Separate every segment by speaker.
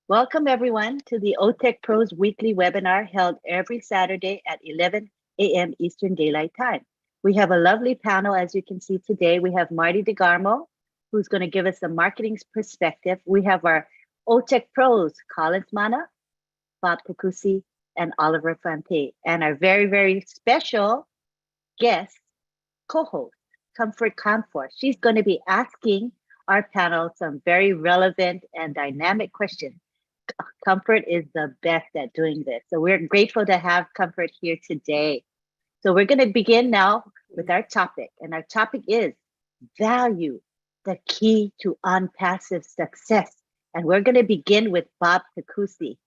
Speaker 1: Welcome everyone to the OTech Pros weekly webinar held every Saturday at 11 a.m. Eastern Daylight Time. We have a lovely panel, as you can see today. We have Marty DeGarmo, who's going to give us a marketing perspective. We have our OTech Pros, Collins Mana, Bob Takusi, and Oliver Fante, and our very, very special guest co-host, Comfort Comfort. She's going to be asking our panel some very relevant and dynamic questions. Comfort is the best at doing this. So we're grateful to have Comfort here today. So we're going to begin now with our topic. And our topic is value, the key to unpassive success. And we're going to begin with Bob Takusi.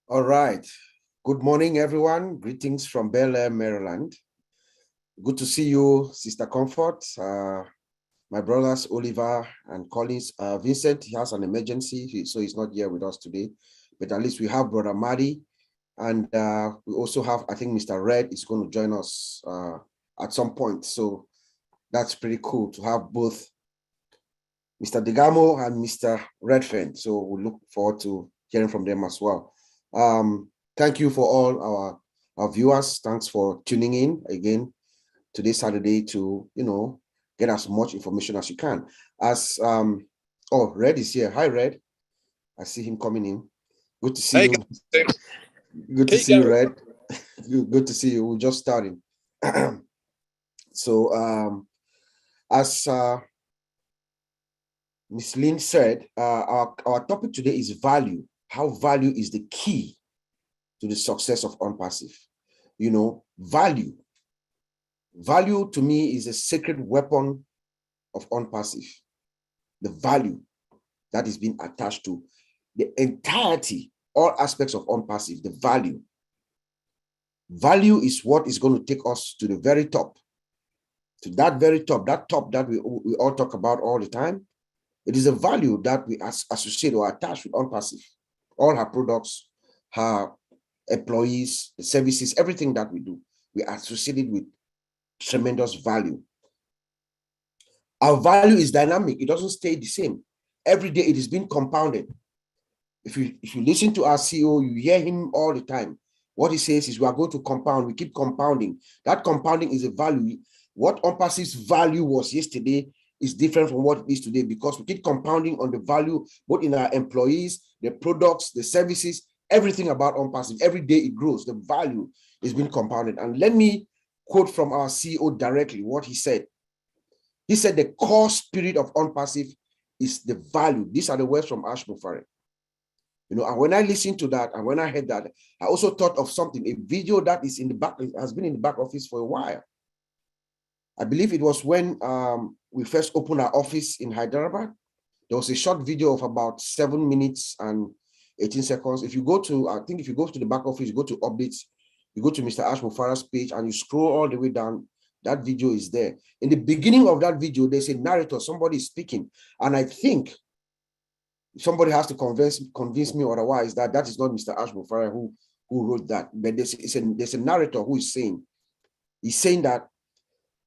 Speaker 2: All right. Good morning, everyone. Greetings from Bel Air, Maryland. Good to see you, Sister Comfort. My brothers, Oliver and Collins. Vincent, he has an emergency, so he's not here with us today. But at least we have Brother Marty. And we also have, I think, Mr. Red is going to join us at some point. So that's pretty cool to have both Mr. Degamo and Mr. Redfern. So we look forward to hearing from them as well. Thank you for all our viewers. Thanks for tuning in again today, Saturday, to get as much information as you can. As Red is here. Hi, Red. I see him coming in. Good to see you. Good to see you, Red. Good to see you. We're just starting. So as Ms. Lynn said, our topic today is value. How value is the key to the success of ONPASSIVE. Value. Value to me is a sacred weapon of ONPASSIVE. The value that is being attached to the entirety, all aspects of ONPASSIVE, the value. Value is what is going to take us to the very top. To that very top, that we all talk about all the time. It is a value that we associate or attach with ONPASSIVE. All her products, her employees, the services, everything that we do, we associate it with tremendous value. Our value is dynamic. It doesn't stay the same. Every day it is being compounded. If you listen to our CEO, you hear him all the time. What he says is we are going to compound. We keep compounding. That compounding is a value. What ONPASSIVE's value was yesterday is different from what it is today because we keep compounding on the value both in our employees, the products, the services, everything about ONPASSIVE. Every day it grows. The value is being compounded. And let me quote from our CEO directly what he said. He said the core spirit of ONPASSIVE is the value. These are the words from Ash Mufari. And when I listened to that and when I heard that, I also thought of something, a video that is in the back, has been in the back office for a while. I believe it was when we first opened our office in Hyderabad. There was a short video of about 7 minutes and 18 seconds. If you go to, I think if you go to the back office, you go to updates, you go to Mr. Ash Mufara's page and you scroll all the way down, that video is there. In the beginning of that video, there's a narrator, somebody is speaking. And I think somebody has to convince me otherwise that that is not Mr. Ash Mufara who wrote that. But there's a narrator who is saying, he's saying that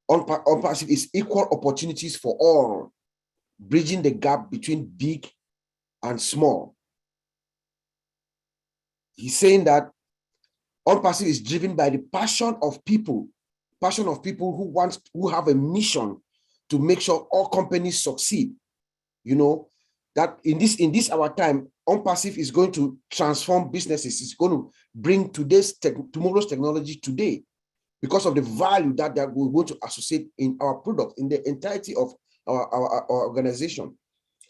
Speaker 2: ONPASSIVE is equal opportunities for all, bridging the gap between big and small. He's saying that ONPASSIVE is driven by the passion of people who have a mission to make sure all companies succeed. That in this our time, ONPASSIVE is going to transform businesses. It's going to bring tomorrow's technology today because of the value that we're going to associate in our product, in the entirety of our organization.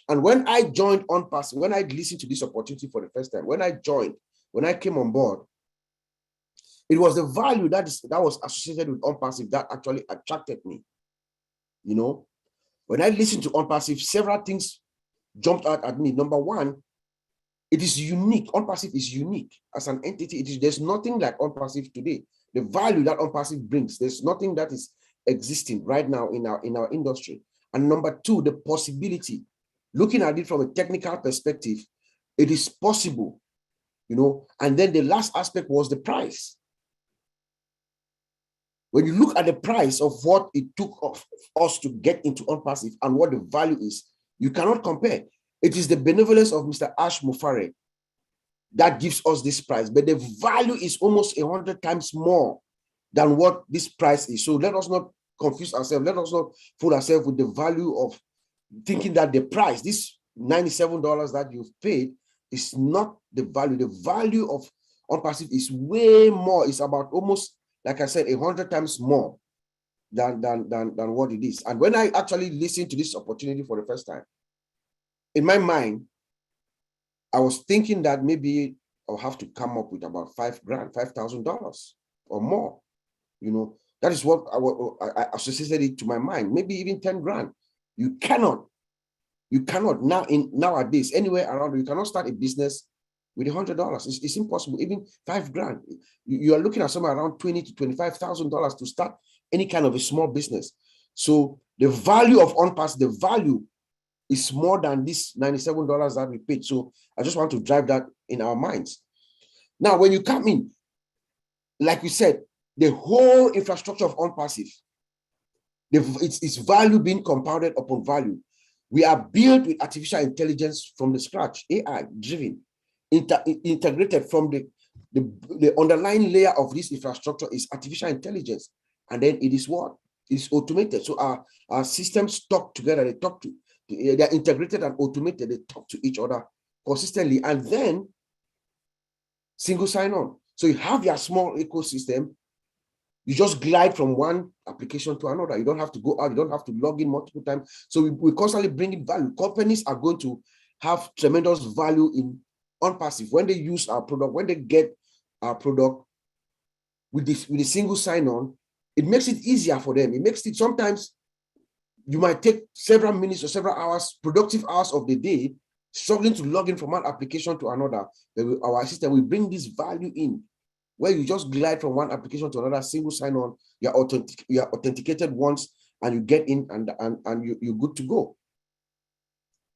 Speaker 2: And when I joined ONPASSIVE, when I listened to this opportunity for the first time, when I came on board, it was the value that was associated with ONPASSIVE that actually attracted me. When I listened to ONPASSIVE, several things jumped out at me. Number one, it is unique. ONPASSIVE is unique as an entity. There's nothing like ONPASSIVE today. The value that ONPASSIVE brings, there's nothing that is existing right now in our industry. And number two, the possibility. Looking at it from a technical perspective, it is possible, And then the last aspect was the price. When you look at the price of what it took of us to get into ONPASSIVE and what the value is, you cannot compare. It is the benevolence of Mr. Ash Mufare that gives us this price, but the value is almost 100 times more than what this price is. So let us not confuse ourselves. Let us not fool ourselves with the value of thinking that the price, this $97 that you've paid, is not the value. The value of ONPASSIVE is way more. It's about almost, like I said, 100 times more than what it is. And when I actually listened to this opportunity for the first time, in my mind, I was thinking that maybe I'll have to come up with about $5,000 or more. You know, that is what I associated it to my mind. Maybe even 10 grand. You cannot now nowadays anywhere around you cannot start a business with $100. It's impossible. Even 5 grand. You are looking at somewhere around $20,000 to $25,000 to start any kind of a small business. So the value of ONPASSIVE, the value is more than this $97 that we paid. So I just want to drive that in our minds. Now, when you come in, like we said, the whole infrastructure of ONPASSIVE, its value being compounded upon value. We are built with artificial intelligence from the scratch, AI driven, integrated from the underlying layer of this infrastructure is artificial intelligence. And then it is what? It's automated. So our systems talk together, they're integrated and automated, they talk to each other consistently, and then single sign-on. So you have your small ecosystem, you just glide from one application to another. You don't have to go out, you don't have to log in multiple times. So we constantly bring in value. Companies are going to have tremendous value in ONPASSIVE when they use our product, when they get our product with a single sign-on. It makes it easier for them. It makes it, sometimes you might take several minutes or several hours, productive hours of the day, struggling to log in from one application to another. Our system will bring this value in, where you just glide from one application to another, single sign-on, you're authenticated once, and you get in and you're good to go.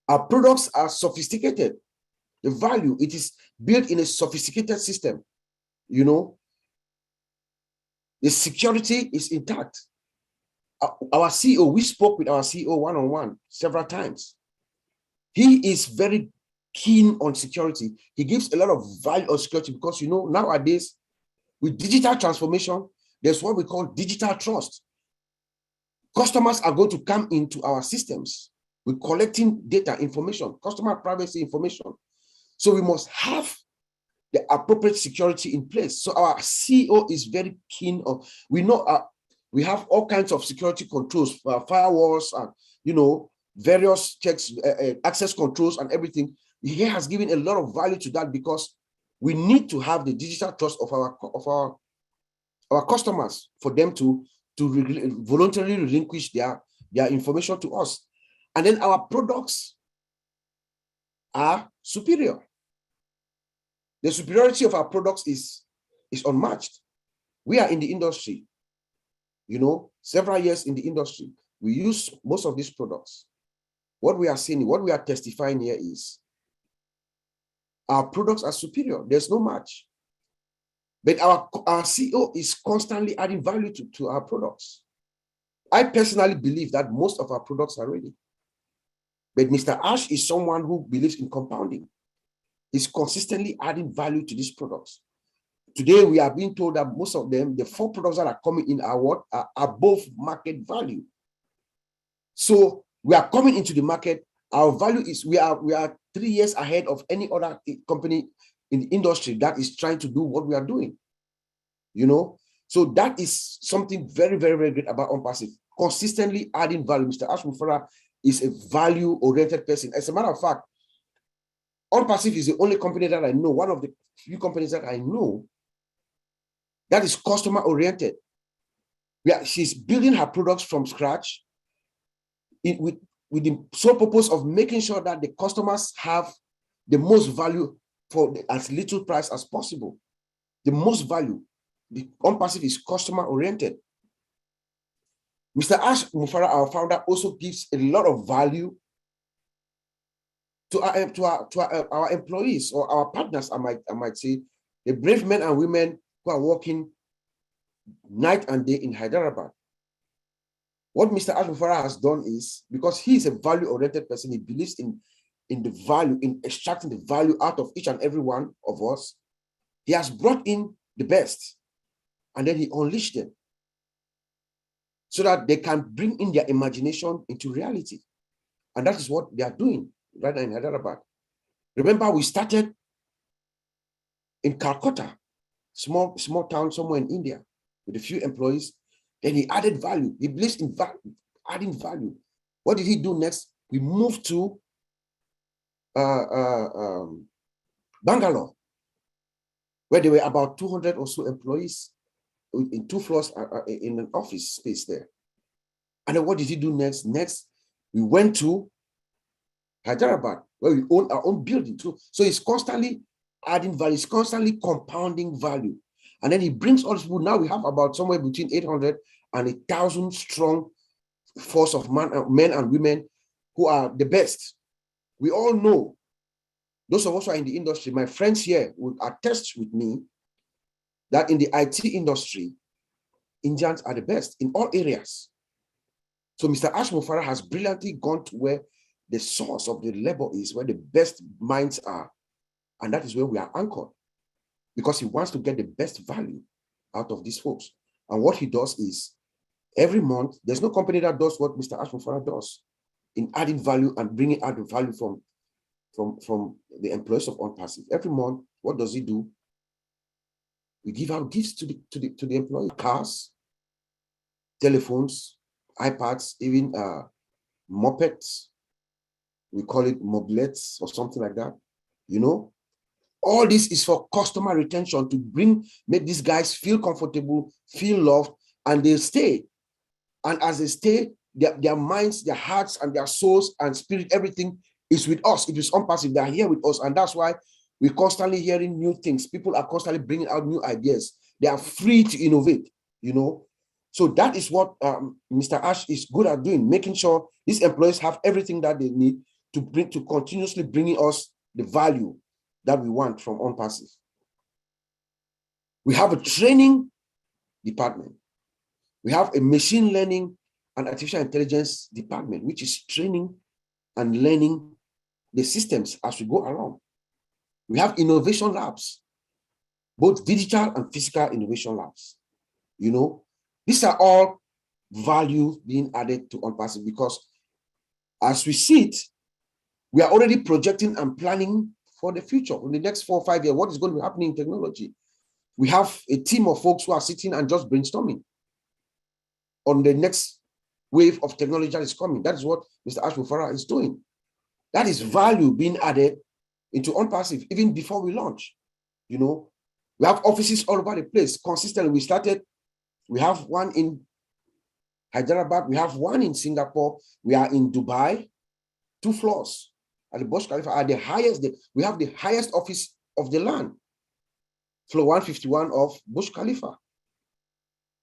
Speaker 2: Our products are sophisticated. The value, it is built in a sophisticated system. You know, the security is intact. Our CEO, we spoke with our CEO one-on-one several times. He is very keen on security. He gives a lot of value on security because, you know, nowadays, with digital transformation, there's what we call digital trust. Customers are going to come into our systems. We're collecting data, information, customer privacy information. So we must have the appropriate security in place. So our CEO is very keen on, we know we have all kinds of security controls, firewalls, and, you know, various checks, access controls and everything. He has given a lot of value to that because we need to have the digital trust of our customers for them to voluntarily relinquish their information to us. And then our products are superior. The superiority of our products is unmatched. We are in the industry, you know, several years in the industry. We use most of these products. What we are seeing, what we are testifying here is our products are superior. There's no match. But our CEO is constantly adding value to our products. I personally believe that most of our products are ready. But Mr. Ash is someone who believes in compounding. He's consistently adding value to these products. Today, we are being told that most of them, the 4 products that are coming in are what? Are above market value. So we are coming into the market. Our value is, we are 3 years ahead of any other company in the industry that is trying to do what we are doing. You know, so that is something very, very, very great about ONPASSIVE. Consistently adding value. Mr. Ash Mufara is a value-oriented person. As a matter of fact, ONPASSIVE is the only company that I know, one of the few companies that I know that is customer-oriented. She's building her products from scratch with the sole purpose of making sure that the customers have the most value for as little price as possible. The most value. The ONPASSIVE is customer-oriented. Mr. Ash Mufara, our founder, also gives a lot of value to our employees or our partners, I might say, the brave men and women who are working night and day in Hyderabad. What Mr. Ashmufara has done is, because he is a value-oriented person, he believes in the value, in extracting the value out of each and every one of us. He has brought in the best, and then he unleashed them so that they can bring in their imagination into reality. And that is what they are doing right now in Hyderabad. Remember, we started in Calcutta, small town somewhere in India, with a few employees. Then he added value. He believes in adding value. What did he do next? We moved to Bangalore, where there were about 200 or so employees in 2 floors in an office space there. And then what did he do next? Next, we went to Hyderabad, where we own our own building too. So he's constantly adding value, he's constantly compounding value. And then he brings all these people. Now we have about somewhere between 800 and 1,000 strong force of men and women who are the best. We all know, those of us who are in the industry, my friends here would attest with me that in the IT industry, Indians are the best in all areas. So Mr. Ashmufara has brilliantly gone to where the source of the labor is, where the best minds are. And that is where we are anchored, because he wants to get the best value out of these folks. And what he does is, every month, there's no company that does what Mr. Ashmufara does in adding value and bringing out the value from the employees of ONPASSIVE. Every month, what does he do? We give out gifts to the employees: cars, telephones, iPads, even mopeds. We call it mobilettes or something like that. You know, all this is for customer retention, to make these guys feel comfortable, feel loved, and they stay. And as they stay, their minds, their hearts, and their souls and spirit, everything is with us. It is ONPASSIVE. They are here with us. And that's why we're constantly hearing new things. People are constantly bringing out new ideas. They are free to innovate, you know. So that is what Mr. Ash is good at doing, making sure these employees have everything that they need to continuously bringing us the value that we want from ONPASSIVE. We have a training department. We have a machine learning and artificial intelligence department, which is training and learning the systems as we go along. We have innovation labs, both digital and physical innovation labs. You know, these are all value being added to ONPASSIVE, because as we see it, we are already projecting and planning for the future. In the next 4 or 5 years, what is going to be happening in technology? We have a team of folks who are sitting and just brainstorming on the next wave of technology that is coming. That is what Mr. Ashmufara is doing. That is value being added into ONPASSIVE even before we launch. You know, we have offices all over the place consistently. We have one in Hyderabad, we have one in Singapore, we are in Dubai, 2 floors at the Burj Khalifa are the highest. We have the highest office of the land, floor 151 of Burj Khalifa.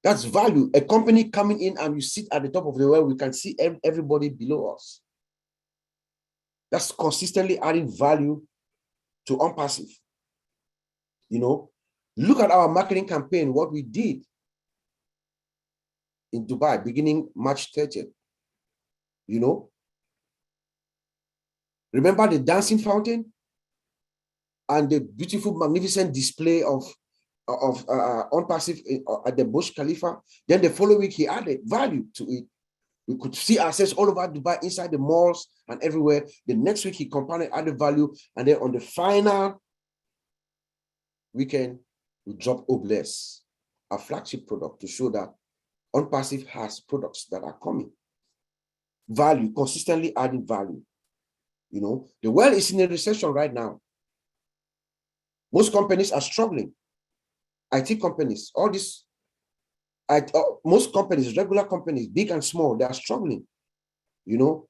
Speaker 2: That's value. A company coming in and you sit at the top of the world, we can see everybody below us. That's consistently adding value to ONPASSIVE. You know, look at our marketing campaign, what we did in Dubai, beginning March 30th. You know, remember the dancing fountain and the beautiful, magnificent display of ONPASSIVE at the Burj Khalifa? Then the following week, he added value to it. We could see ourselves all over Dubai, inside the malls and everywhere. The next week, he compounded, added value. And then on the final weekend, we dropped Obless, our flagship product, to show that ONPASSIVE has products that are coming. Value, consistently adding value. You know, the world is in a recession right now. Most companies are struggling. IT companies, all this, most companies, regular companies, big and small, they are struggling. You know,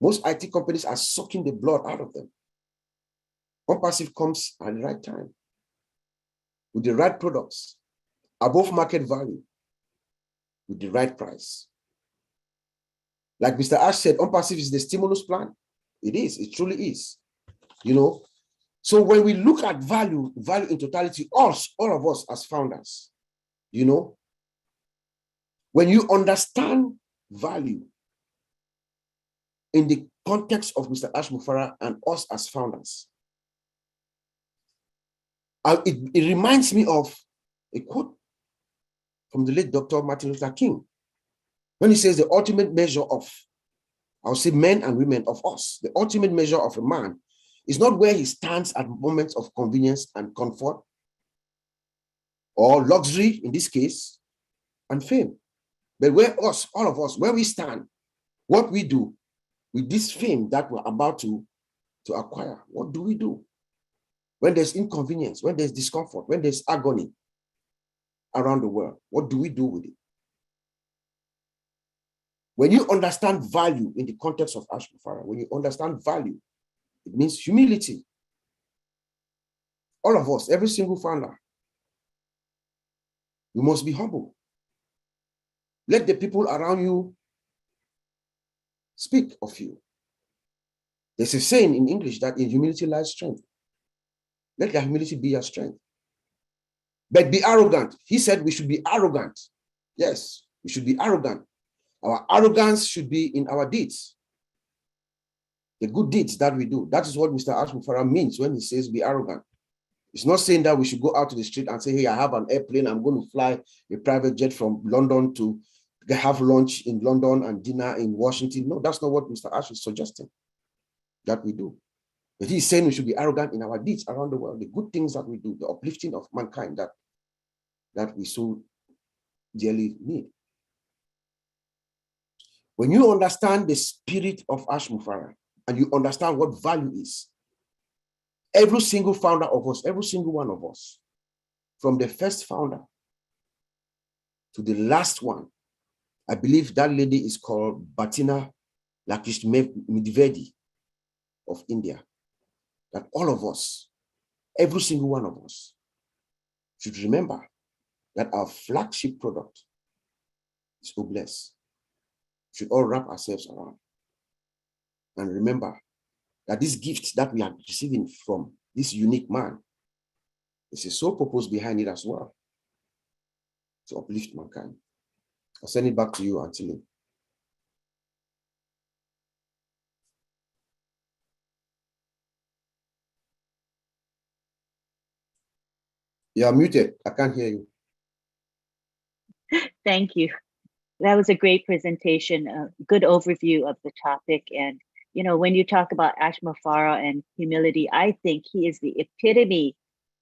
Speaker 2: most IT companies are sucking the blood out of them. ONPASSIVE comes at the right time with the right products, above market value, with the right price. Like Mr. Ash said, ONPASSIVE is the stimulus plan. It is, it truly is. You know, so when we look at value in totality, all of us as founders, you know, When you understand value in the context of Mr. Ash Mufarah and us as founders, it reminds me of a quote from the late Dr. Martin Luther King, when he says the ultimate measure of, I'll say men and women of us, the ultimate measure of a man is not where he stands at moments of convenience and comfort or luxury, in this case, and fame, but where us, all of us, where we stand, what we do with this fame that we're about to acquire. What do we do when there's inconvenience, when there's discomfort, when there's agony around the world? What do we do with it? When you understand value in the context of Ash Mufarah, when you understand value, it means humility. All of us, every single founder, you must be humble. Let the people around you speak of you. There's a saying in English that in humility lies strength. Let your humility be your strength. But be arrogant. He said we should be arrogant. Yes, we should be arrogant. Our arrogance should be in our deeds. The good deeds that we do. That is what Mr. Ash Mufarah means when he says be arrogant. It's not saying that we should go out to the street and say, hey, I have an airplane. I'm going to fly a private jet from London to have lunch in London and dinner in Washington. No, that's not what Mr. Ash is suggesting that we do. But he's saying we should be arrogant in our deeds around the world, the good things that we do, the uplifting of mankind that we so dearly need. When you understand the spirit of Ash Mufarah and you understand what value is, every single founder of us, every single one of us, from the first founder to the last one, I believe that lady is called Batina Lakshmi of India, that all of us, every single one of us, should remember that our flagship product is Obless. We should all wrap ourselves around and remember that this gift that we are receiving from this unique man, there's a sole purpose behind it as well, to uplift mankind. I'll send it back to you, Auntie Lynn. You're muted. I can't hear you.
Speaker 1: Thank you. That was a great presentation, a good overview of the topic. And, you know, when you talk about Ash Mufarah and humility, I think he is the epitome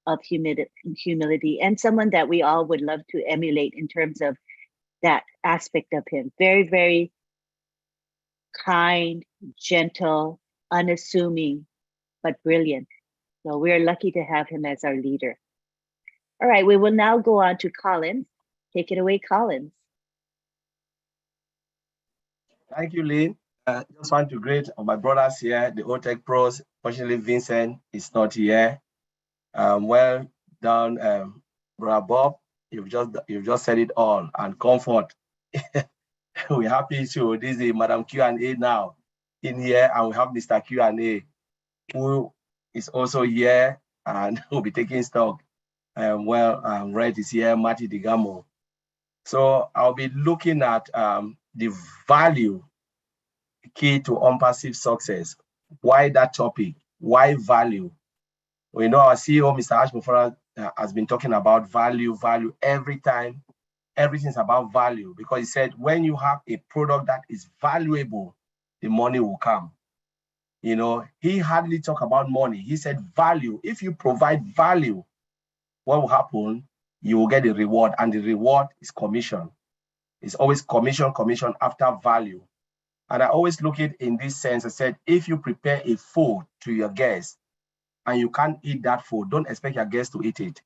Speaker 1: of humility and someone that we all would love to emulate in terms of that aspect of him. Very, very kind, gentle, unassuming, but brilliant. So we're lucky to have him as our leader. All right, we will now go on to Collins. Take it away, Collins.
Speaker 3: Thank you, Lynn. Just want to greet my brothers here, the OTech pros. Fortunately, Vincent is not here. Well done, Brother Bob. You've just said it all, and comfort. We're happy to. This is Madam Q&A now in here, and we have Mr. Q&A, who is also here and will be taking stock. Red is here, Marty Digamo. So I'll be looking at the value key to ONPASSIVE success. Why that topic? Why value? We know our CEO, Mr. Ash Mufarah, has been talking about value every time. Everything's about value, because he said when you have a product that is valuable, the money will come. You know, he hardly talked about money. He said value. If you provide value, what will happen? You will get a reward, and the reward is commission. It's always commission after value. And I always look at it in this sense. I said, if you prepare a food to your guests and you can't eat that food, don't expect your guests to eat it.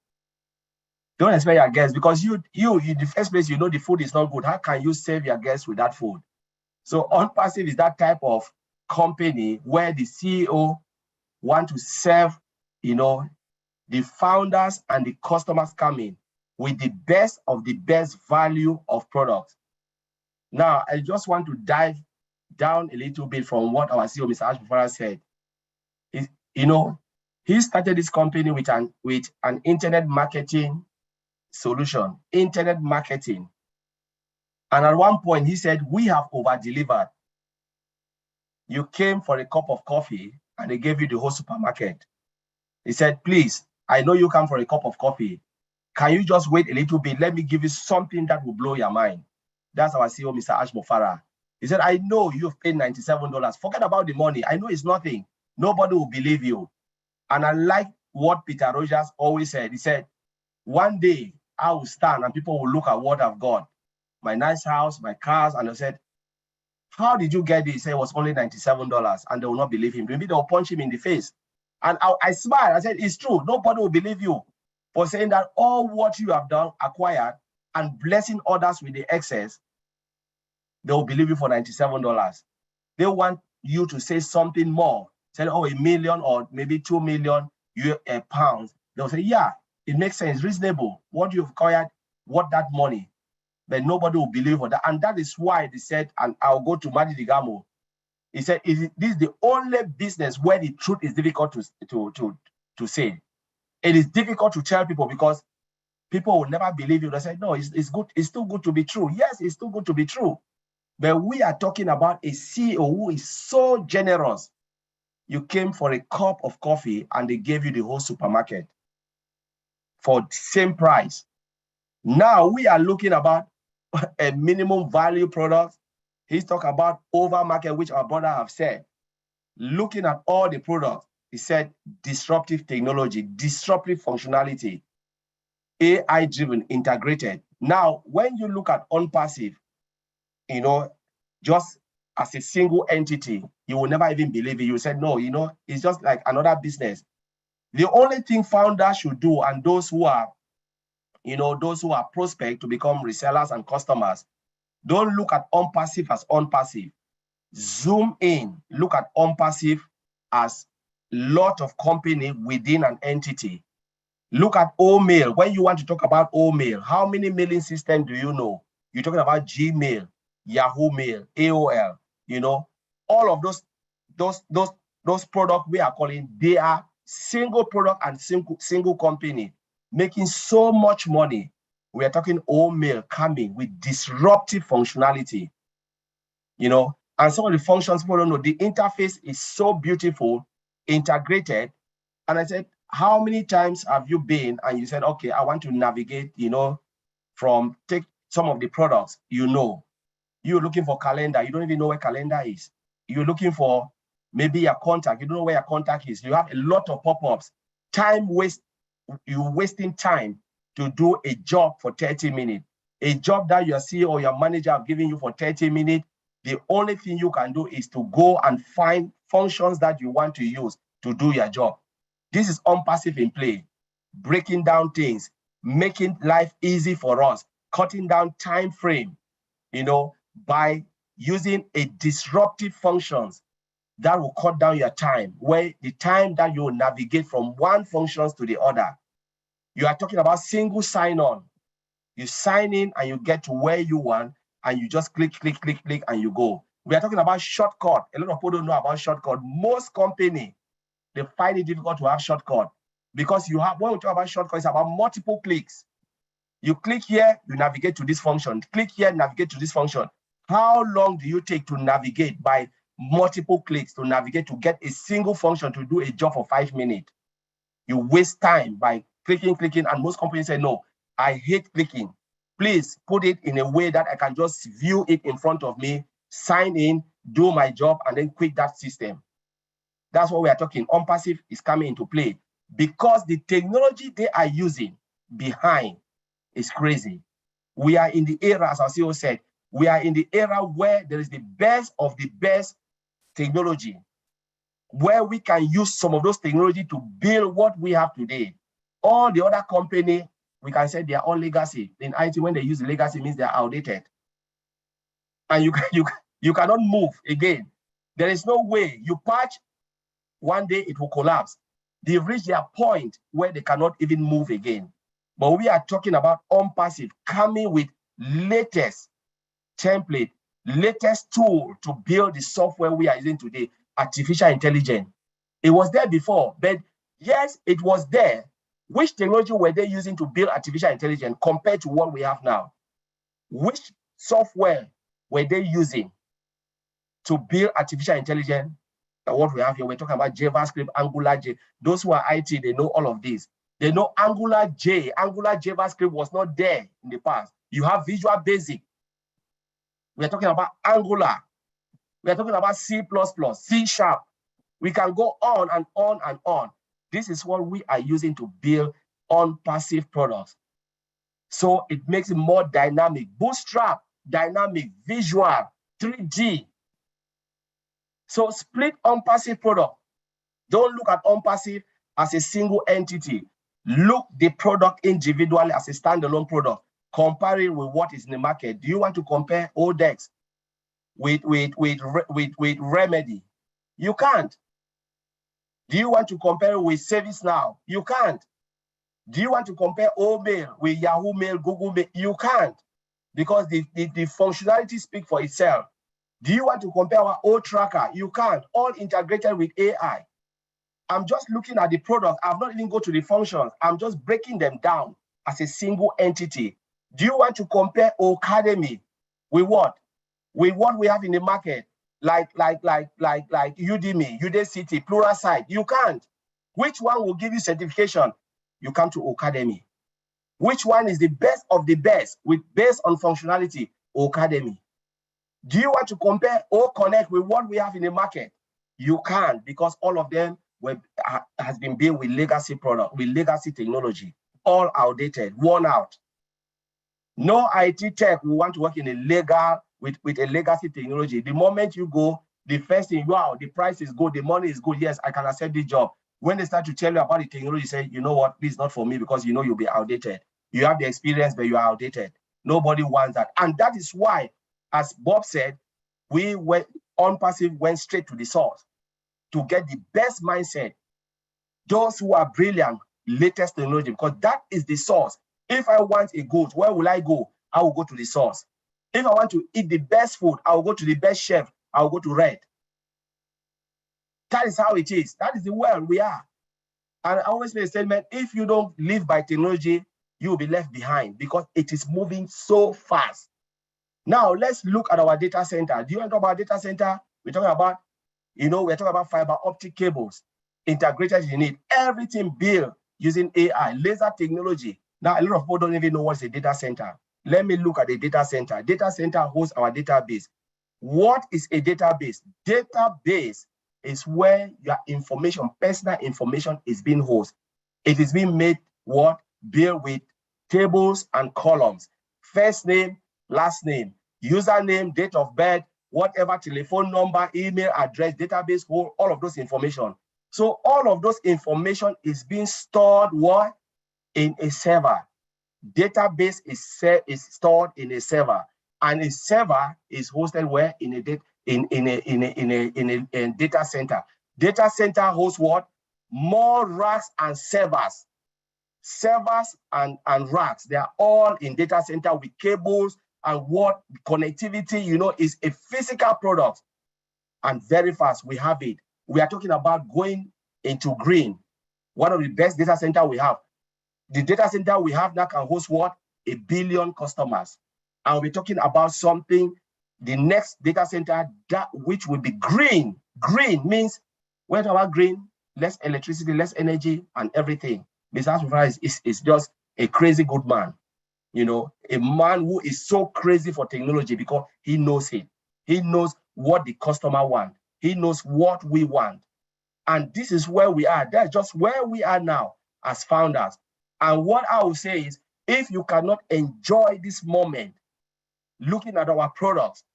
Speaker 3: Don't expect your guests, because you in the first place, you know the food is not good. How can you serve your guests with that food? So ONPASSIVE is that type of company where the CEO want to serve, you know, the founders and the customers coming with the best of the best value of product. Now, I just want to dive down a little bit from what our CEO, Mr. Ash Mufarah, said. You know, he started this company with an internet marketing solution, internet marketing. And at one point, he said, we have over-delivered. You came for a cup of coffee, and they gave you the whole supermarket. He said, please, I know you come for a cup of coffee. Can you just wait a little bit? Let me give you something that will blow your mind. That's our CEO, Mr. Ash Mofara. He said, I know you've paid $97. Forget about the money. I know it's nothing. Nobody will believe you. And I like what Peter Rogers always said. He said, one day I will stand and people will look at what I've got. My nice house, my cars. And I said, how did you get this? He said it was only $97. And they will not believe him. Maybe they'll punch him in the face. And I smiled. I said, it's true. Nobody will believe you for saying that all what you have done, acquired, and blessing others with the excess, they will believe you for $97. They want you to say something more. Say, oh, $1 million or maybe 2 million pounds. They'll say, yeah, it makes sense, reasonable. What you've acquired, what that money. But nobody will believe for that. And that is why they said, and I'll go to Madi Digamo. He said, this is the only business where the truth is difficult to say. It is difficult to tell people because people will never believe you. They say, no, it's good. It's still good to be true. Yes, it's still good to be true. But we are talking about a CEO who is so generous. You came for a cup of coffee and they gave you the whole supermarket for the same price. Now we are looking about a minimum value product. He's talking about over market, which our brother have said. Looking at all the products, he said disruptive technology, disruptive functionality, AI-driven, integrated. Now, when you look at ONPASSIVE, you know, just as a single entity, you will never even believe it. You said, no, you know, it's just like another business. The only thing founders should do, and those who are, you know, those who are prospect to become resellers and customers, don't look at ONPASSIVE as ONPASSIVE. Zoom in, look at ONPASSIVE as lot of company within an entity. Look at OMail. When you want to talk about OMail, how many mailing systems do you know? You're talking about Gmail, Yahoo Mail, AOL, you know, all of those products we are calling, they are single product and single company making so much money. We are talking OMail coming with disruptive functionality, you know, and some of the functions people don't know. The interface is so beautiful, integrated. And I said, how many times have you been and you said, okay, I want to navigate, you know, from take some of the products, you know, you're looking for calendar. You don't even know where calendar is. You're looking for maybe your contact. You don't know where your contact is. You have a lot of pop-ups. Time waste. You're wasting time to do a job for 30 minutes. A job that your CEO or your manager have given you for 30 minutes. The only thing you can do is to go and find functions that you want to use to do your job. This is ONPASSIVE in play. Breaking down things, making life easy for us, cutting down time frame, you know, by using a disruptive functions that will cut down your time, where the time that you navigate from one functions to the other. You are talking about single sign-on. You sign in and you get to where you want, and you just click, click, click, click, and you go. We are talking about shortcut. A lot of people don't know about shortcut. Most companies, they find it difficult to have shortcut because you have, when we talk about shortcut, it's about multiple clicks. You click here, you navigate to this function. Click here, navigate to this function. How long do you take to navigate by multiple clicks to navigate to get a single function to do a job for 5 minutes? You waste time by clicking, and most companies say, no, I hate clicking. Please put it in a way that I can just view it in front of me, sign in, do my job, and then quit that system. That's what we are talking. ONPASSIVE is coming into play because the technology they are using behind is crazy. We are in the era, as our CEO said, we are in the era where there is the best of the best technology, where we can use some of those technology to build what we have today. All the other company, we can say they are all legacy. In IT, when they use legacy, it means they are outdated. And you cannot move again. There is no way. You patch, one day it will collapse. They've reached their point where they cannot even move again. But we are talking about ONPASSIVE coming with latest template, latest tool to build the software we are using today, artificial intelligence. It was there before, but yes, it was there. Which technology were they using to build artificial intelligence compared to what we have now? Which software were they using to build artificial intelligence? What we have here, we're talking about JavaScript, Angular J. Those who are IT, they know all of this. They know Angular J. Angular JavaScript was not there in the past. You have Visual Basic. We're talking about Angular. We're talking about C++, C#. We can go on and on and on. This is what we are using to build ONPASSIVE products. So it makes it more dynamic. Bootstrap, dynamic, visual, 3D. So split ONPASSIVE product. Don't look at ONPASSIVE as a single entity. Look the product individually as a standalone product. Compare it with what is in the market. Do you want to compare Odex with Remedy? You can't. Do you want to compare it with ServiceNow? You can't. Do you want to compare Mail with Yahoo Mail, Google Mail? You can't, because the functionality speaks for itself. Do you want to compare our old tracker? You can't. All integrated with AI. I'm just looking at the product. I've not even go to the functions. I'm just breaking them down as a single entity. Do you want to compare Academy with what? With what we have in the market, like Udemy, Udacity, Pluralsight? You can't. Which one will give you certification? You come to Academy. Which one is the best of the best based on functionality? Academy. Do you want to compare or connect with what we have in the market? You can't, because all of them has been built with legacy product, with legacy technology, all outdated, worn out. No IT tech will want to work in a with a legacy technology. The moment you go, the first thing, wow, the price is good, the money is good. Yes, I can accept this job. When they start to tell you about the technology, say, you know what, this is not for me, because you know you'll be outdated. You have the experience, but you are outdated. Nobody wants that. And that is why, as Bob said, ONPASSIVE went straight to the source to get the best mindset. Those who are brilliant, latest technology, because that is the source. If I want a goat, where will I go? I will go to the source. If I want to eat the best food, I will go to the best chef. I will go to Red. That is how it is. That is the world we are. And I always make a statement, if you don't live by technology, you will be left behind, because it is moving so fast. Now, let's look at our data center. Do you want to talk about data center? We're talking about, we're talking about fiber optic cables, integrated in it, everything built using AI, laser technology. Now, a lot of people don't even know what's a data center. Let me look at the data center. Data center hosts our database. What is a database? Database is where your information, personal information, is being hosted. It is being made what? Built with tables and columns. First name, last name, username, date of birth, whatever telephone number, email address, database, all of those information. So all of those information is being stored what? In a server. Database is stored in a server, and a server is hosted where? In a data center. Data center hosts what? More racks and servers. Servers and racks, they are all in data center with cables and what? Connectivity, is a physical product, and very fast we have it. We are talking about going into green. One of the best data center we have. The data center we have now can host what? 1 billion customers. And we're talking about something, the next data center, which will be green. Green means, when we talk about green, less electricity, less energy, and everything. Mr. Surprise is just a crazy good man. A man who is so crazy for technology because he knows it. He knows what the customer wants. He knows what we want. And this is where we are. That's just where we are now as founders. And what I will say is, if you cannot enjoy this moment, looking at our products,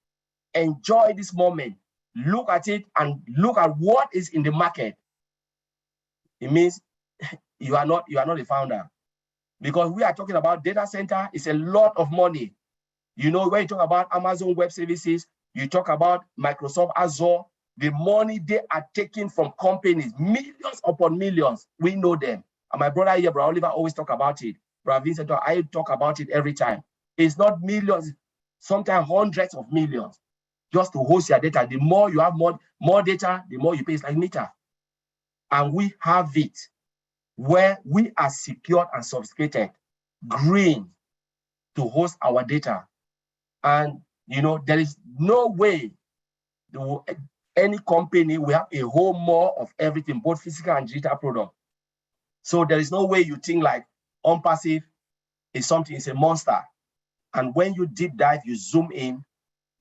Speaker 3: enjoy this moment, look at it and look at what is in the market, it means you are not a founder. Because we are talking about data center, it's a lot of money. When you talk about Amazon Web Services, you talk about Microsoft Azure, the money they are taking from companies, millions upon millions, we know them. And my brother here, Brother Oliver, always talk about it. Brother Vincent, I talk about it every time. It's not millions, sometimes hundreds of millions, just to host your data. The more you have more data, the more you pay. It's like meter. And we have it where we are secure and sophisticated, green, to host our data. And there is no way any company will have a whole more of everything, both physical and digital product. So there is no way you think like ONPASSIVE is something, it's a monster. And when you deep dive, you zoom in,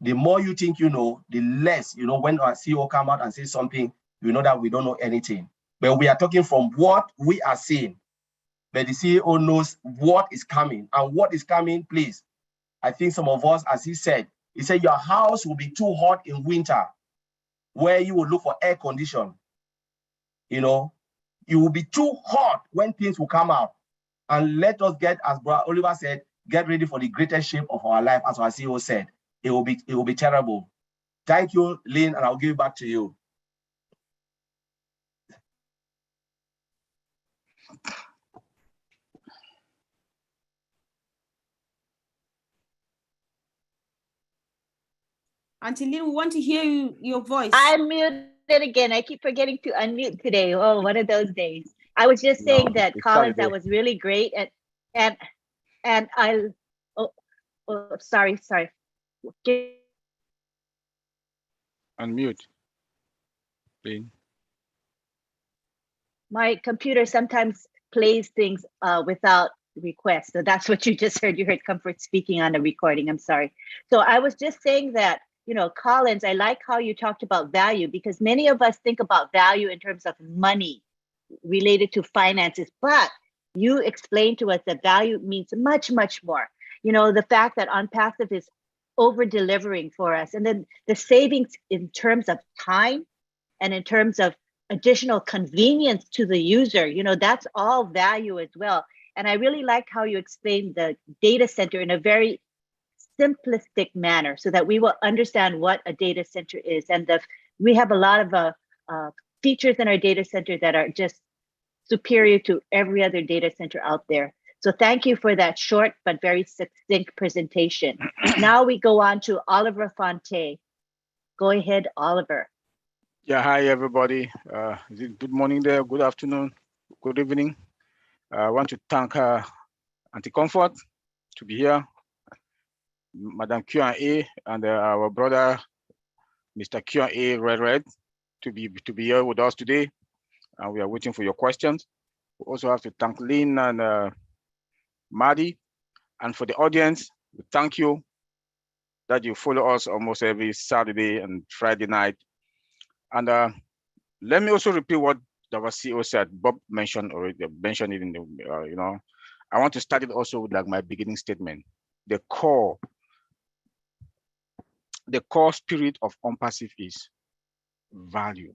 Speaker 3: the more you think you know, the less, when our CEO come out and say something, you know that we don't know anything. But we are talking from what we are seeing. But the CEO knows what is coming. And what is coming, please, I think some of us, as he said your house will be too hot in winter, where you will look for air condition. It will be too hot when things will come out. And let us get, as Brother Oliver said, get ready for the greatest shape of our life, as our CEO said. It will be terrible. Thank you, Lynn, and I'll give it back to you.
Speaker 4: Auntie Lynn, we want to hear your voice.
Speaker 1: I'm muted again. I keep forgetting to unmute today. Oh, one of those days. I was just saying that, Collins, that was really great. And I, sorry.
Speaker 5: Unmute. Lynn.
Speaker 1: My computer sometimes plays things without request. So that's what you just heard. You heard Comfort speaking on the recording. I'm sorry. So I was just saying that, Collins, I like how you talked about value, because many of us think about value in terms of money related to finances, but you explained to us that value means much, much more. The fact that ONPASSIVE is over delivering for us, and then the savings in terms of time and in terms of additional convenience to the user, that's all value as well. And I really liked how you explained the data center in a very simplistic manner so that we will understand what a data center is. And we have a lot of features in our data center that are just superior to every other data center out there. So thank you for that short but very succinct presentation. Now we go on to Oliver Fonte. Go ahead, Oliver.
Speaker 5: Yeah, hi everybody. Good morning there, good afternoon, good evening. I want to thank Auntie Comfort to be here, Madam Q&A, and our brother, Mr. Q&A Red, to be here with us today. And we are waiting for your questions. We also have to thank Lynn and Maddie. And for the audience, we thank you that you follow us almost every Saturday and Friday night. And let me also repeat what our CEO said. Bob mentioned it in the, I want to start it also with like my beginning statement. The core spirit of ONPASSIVE is value.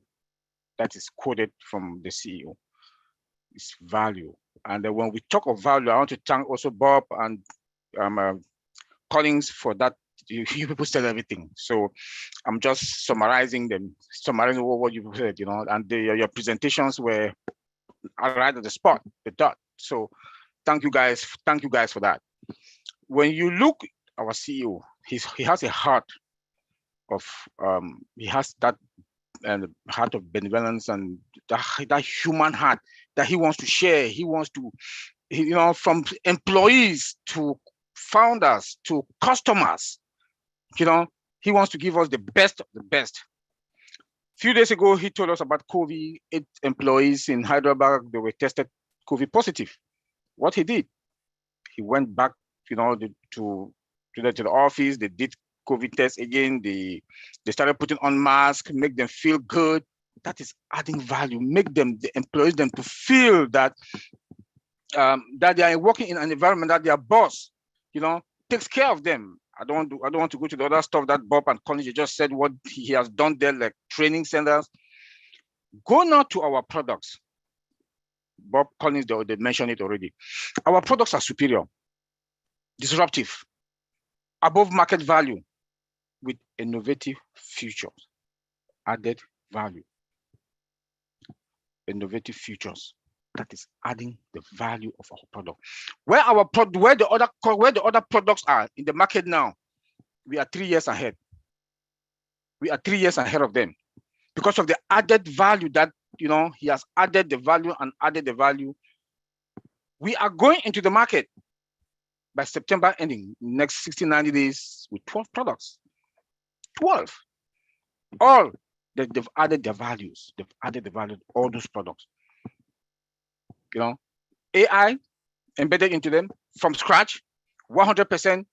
Speaker 5: That is quoted from the CEO. It's value. And when we talk of value, I want to thank also Bob and Collins for that. You people said everything. So I'm just summarizing what you said, and your presentations were right at the spot, the dot. So thank you guys for that. When you look our CEO, he has a heart of he has that heart of benevolence and that human heart that he wants to share. He wants to, from employees to founders to customers, he wants to give us the best of the best. A few days ago, he told us about COVID. 8 employees in Hyderabad, they were tested COVID positive. What he did, he went back, to the office. They did COVID test again. They started putting on masks, make them feel good. That is adding value. Make the employees to feel that that they are working in an environment that their boss, takes care of them. I don't want to go to the other stuff that Bob and Collins just said, what he has done there, like training centers. Go now to our products. Bob Collins, they mentioned it already. Our products are superior, disruptive, above market value, with innovative features, added value. Innovative features. That is adding the value of our product. Where the other products are in the market now, we are 3 years ahead. We are 3 years ahead of them because of the added value that he has added the value and added the value. We are going into the market by September ending, next 60, 90 days with 12 products. 12. All that they've added their values. They've added the value, all those products. You know, AI embedded into them from scratch, 100%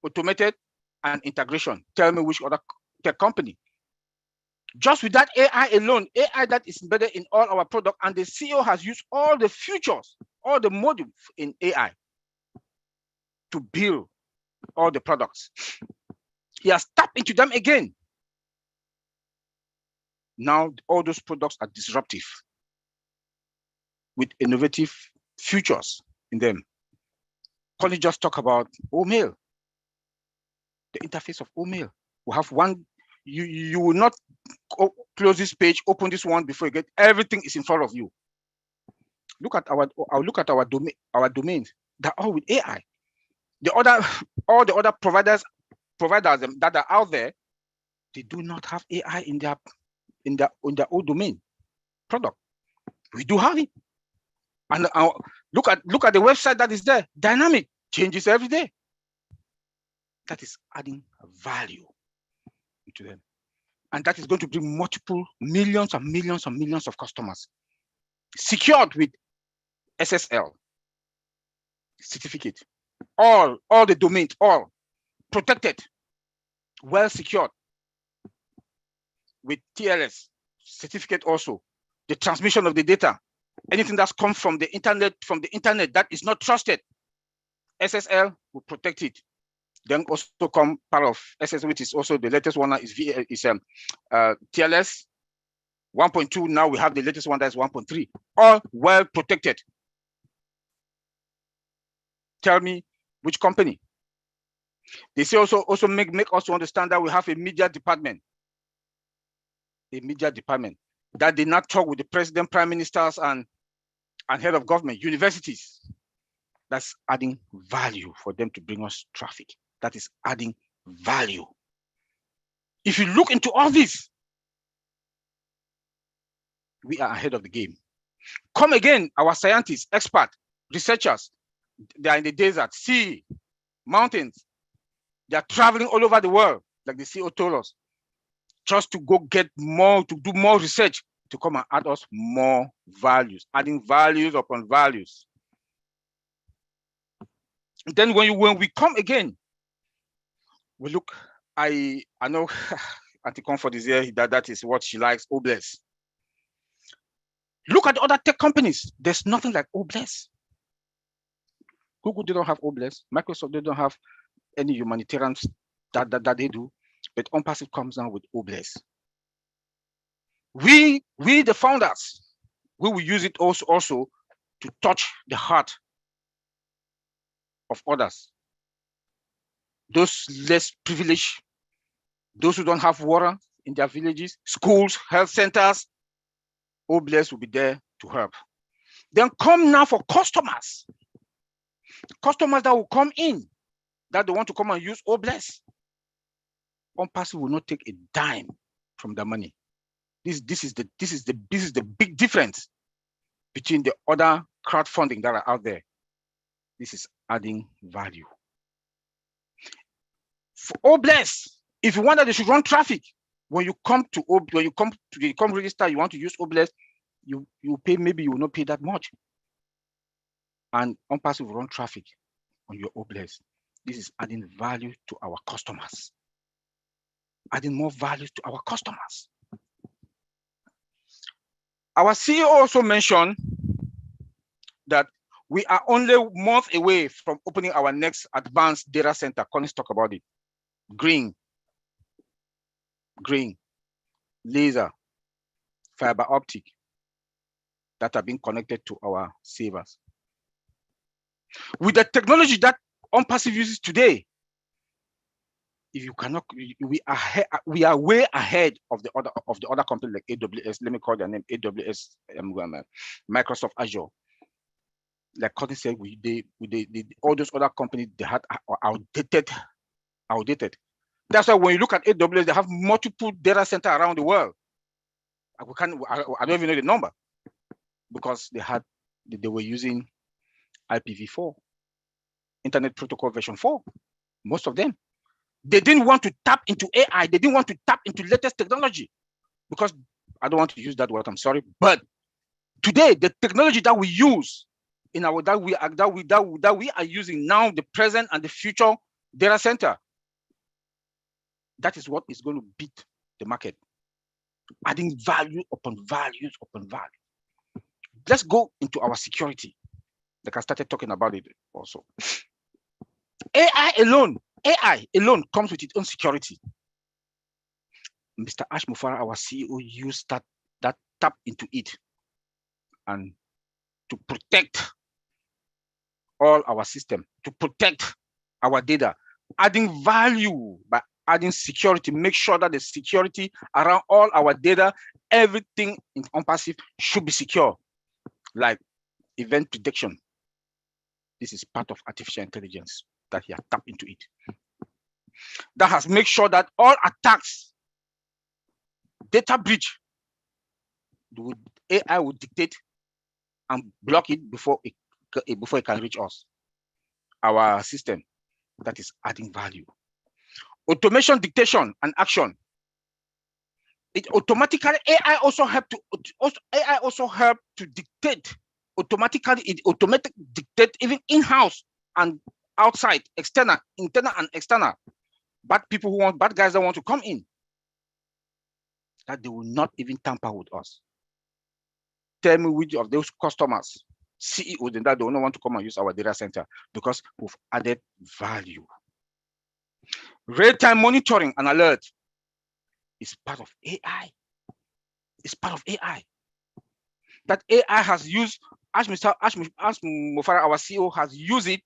Speaker 5: automated and integration. Tell me which other tech company. Just with that AI alone, AI that is embedded in all our product, and the CEO has used all the features, all the modules in AI to build all the products. He has tapped into them again. Now all those products are disruptive with innovative features in them. Colin just talk about OMail, the interface of OMail. We have one, you will not close this page, open this one before you get everything is in front of you. Look at our domains. They're all with AI. All the other providers that are out there, they do not have AI in their own domain product. We do have it. And look at the website that is there, dynamic, changes every day. That is adding value to them. And that is going to bring multiple millions and millions and millions of customers. Secured with SSL certificate. All the domains, all protected, well secured with TLS certificate also. The transmission of the data, anything that's come from the internet that is not trusted, SSL will protect it. Then also come part of SSL, which is also the latest one is TLS 1.2. Now we have the latest one that's 1.3. All well protected. Tell me which company. They say also make us understand that we have a media department. A media department that did not talk with the president, prime ministers, and head of government, universities. That's adding value for them to bring us traffic. That is adding value. If you look into all this, we are ahead of the game. Come again, our scientists, experts, researchers, they are in the desert, sea, mountains. They are traveling all over the world, like the CEO told us, just to go get more, to do more research, to come and add us more values, adding values upon values. Then when we come again, we look, I know Auntie Comfort is here, that is what she likes, Obless. Look at the other tech companies. There's nothing like Obless. Google, they don't have Obless. Microsoft, they don't have any humanitarian that they do, but ONPASSIVE comes down with Obless. We the founders, we will use it also to touch the heart of others. Those less privileged, those who don't have water in their villages, schools, health centers, Obless will be there to help. Then come now for customers. Customers that will come in, that they want to come and use Obless. ONPASSIVE will not take a dime from the money. This is the big difference between the other crowdfunding that are out there. This is adding value. For Obless, if you want that they should run traffic, when you come register, you want to use Obless, you pay, maybe you will not pay that much. And ONPASSIVE will run traffic on your Obless. This is adding value to our customers. Adding more value to our customers. Our CEO also mentioned that we are only a month away from opening our next advanced data center. Collins talk about it. Green, laser, fiber optic that are being connected to our servers. With the technology that ONPASSIVE uses today, if you cannot, we are way ahead of the other company like AWS. Let me call their name AWS, Microsoft Azure. Like Cotton said, all those other companies, they had outdated. That's why when you look at AWS, they have multiple data centers around the world. I don't even know the number, because they were using IPv4. Internet Protocol version 4. Most of them. They didn't want to tap into AI. They didn't want to tap into latest technology because I don't want to use that word. I'm sorry, but today the technology that we use in our that we are using now, the present and the future data center, that is what is going to beat the market. Adding value upon values upon value. Let's go into our security. Like I started talking about it also. AI alone comes with its own security. Mr. Ash Mufara, our CEO, used that tap into it and to protect all our system, to protect our data, adding value by adding security, make sure that the security around all our data, everything in ONPASSIVE should be secure, like event prediction. This is part of artificial intelligence that he has tapped into it. That has made sure that all attacks, data breach, the AI will dictate and block it before it can reach us. Our system that is adding value. Automation, dictation, and action. It automatically AI also help to dictate automatically. It automatically dictate even in-house and outside, external, internal and external. Bad guys that want to come in, that they will not even tamper with us. Tell me which of those customers, CEOs, that they don't want to come and use our data center because we've added value. Real-time monitoring and alert is part of AI. It's part of AI. That AI has used, as Mufara, our CEO, has used it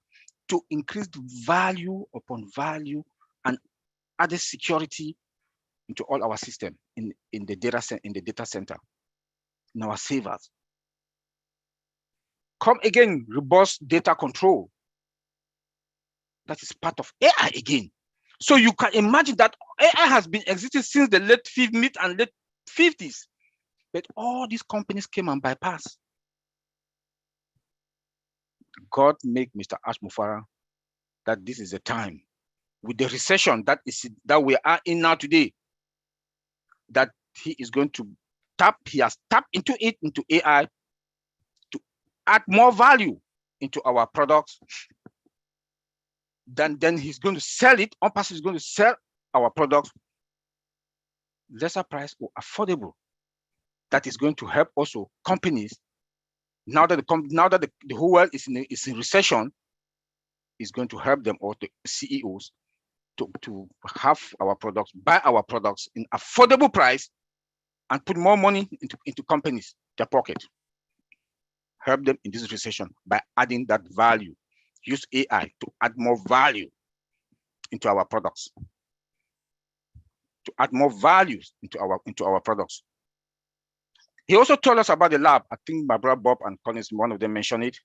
Speaker 5: to increase the value upon value and added security into all our system in the data center, in our servers. Come again, robust data control. That is part of AI again. So you can imagine that AI has been existing since the mid and late 50s, but all these companies came and bypassed. God make Mr. Ash Mufara that this is the time, with the recession that we are in now today, that he is going to he has tapped into AI to add more value into our products. Then he's going to sell it. ONPASSIVE is going to sell our products lesser price or affordable. That is going to help also companies. Now that the whole world is in recession, is going to help them, or the CEOs, to have our products, buy our products in affordable price, and put more money into companies, their pocket. Help them in this recession by adding that value. Use AI to add more value into our products. To add more values into our products. He also told us about the lab. I think my brother Bob and Collins, one of them mentioned it.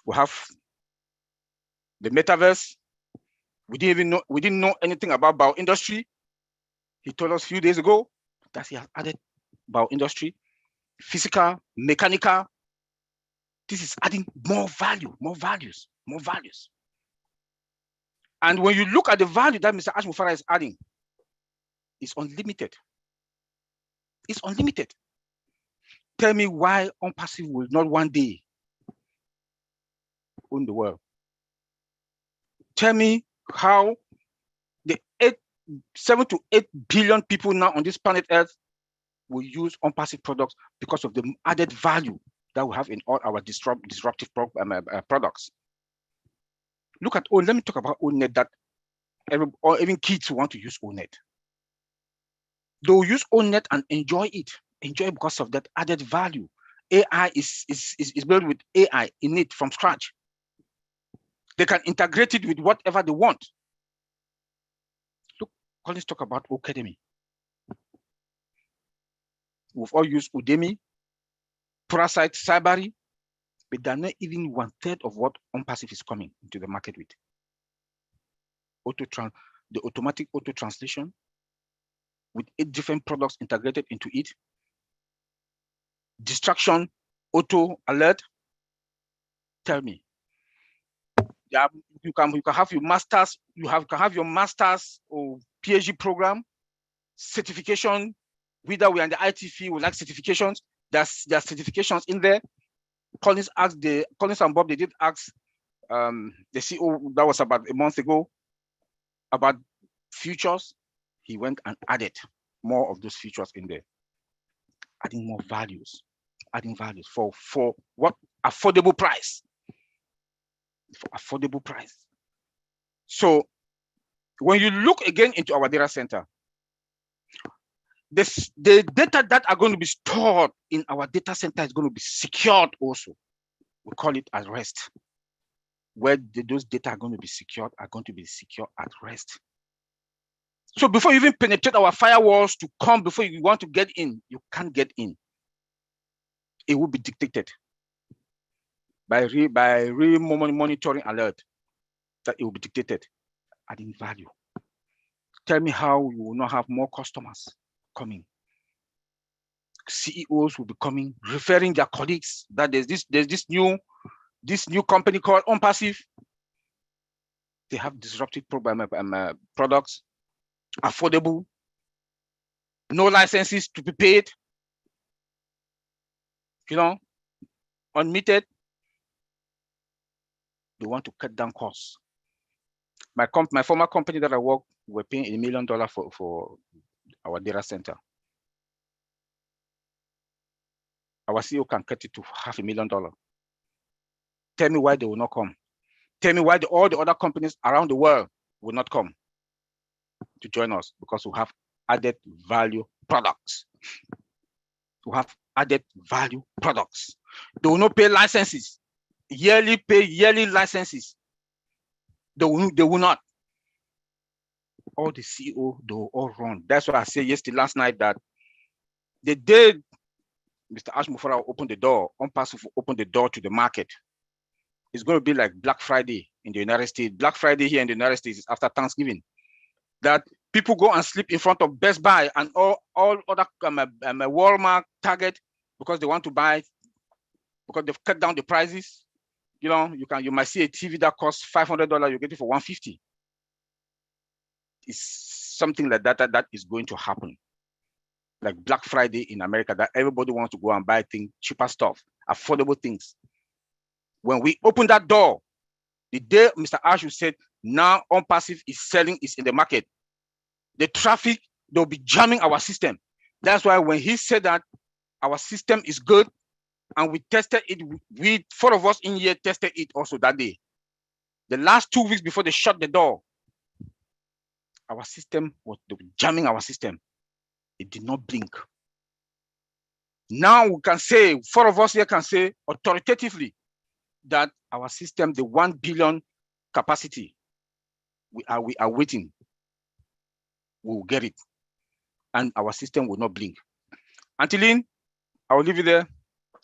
Speaker 5: We have the metaverse. We didn't know anything about bioindustry. He told us a few days ago that he has added bioindustry, physical, mechanical. This is adding more value, more values, more values. And when you look at the value that Mr. Ash Mufara is adding, it's unlimited. It's unlimited. Tell me why ONPASSIVE will not one day own the world. Tell me how the 7 to 8 billion people now on this planet Earth will use ONPASSIVE products because of the added value that we have in all our disruptive products. Look at let me talk about ONET, that even kids want to use ONET. They will use ONET and enjoy it because of that added value. AI is built with AI in it from scratch. They can integrate it with whatever they want. Look, let's talk about Academy. We've all used Udemy, Parasite, Cybery, but they're not even 1/3 of what ONPASSIVE is coming into the market with. The automatic auto translation with 8 different products integrated into it. Distraction, auto alert. Tell me, You can have your master's, can have your master's or PhD program, certification, whether we're in the IT field, we like certifications, there's certifications in there. Collins and Bob, they did ask the CEO, that was about a month ago, about futures. He went and added more of those features in there, adding more values, for what? Affordable price. For affordable price. So when you look again into our data center, the data that are going to be stored in our data center is going to be secured also. We call it at rest. Where those data are going to be secured at rest. So before you even penetrate our firewalls to come, before you want to get in, you can't get in. It will be dictated by real monitoring alert that it will be dictated, adding value. Tell me how you will not have more customers coming. CEOs will be coming, referring their colleagues that there's this new company called ONPASSIVE. They have disruptive products, affordable, no licenses to be paid, unmetered. They want to cut down costs. My former company that I work, we're paying $1 million for our data center. Our CEO can cut it to $500,000. Tell me why they will not come. Tell me why all the other companies around the world will not come to join us, because we have added value products. We have added value products. They will not pay licenses, yearly licenses. They will not. All the CEO, they will all run. That's why I said last night that the day Mr. Ash Mufara will open the door, ONPASSIVE will open the door to the market. It's going to be like Black Friday in the United States. Black Friday here in the United States is after Thanksgiving. That people go and sleep in front of Best Buy and all other Walmart, Target, because they want to buy, because they've cut down the prices. You might see a TV that costs $500, you get it for $150. It's something like that is going to happen. Like Black Friday in America, that everybody wants to go and buy things, cheaper stuff, affordable things. When we open that door, the day Mr. Ashu said, now ONPASSIVE is selling, is in the market, the traffic, they'll be jamming our system. That's why when he said that our system is good, and we tested it, we 4 of us in here tested it also that day. The last 2 weeks before they shut the door, our system was jamming our system. It did not blink. Now we can say, 4 of us here can say authoritatively that our system, the 1 billion capacity, we are waiting. We will get it. And our system will not blink. Antiline, I will leave you there.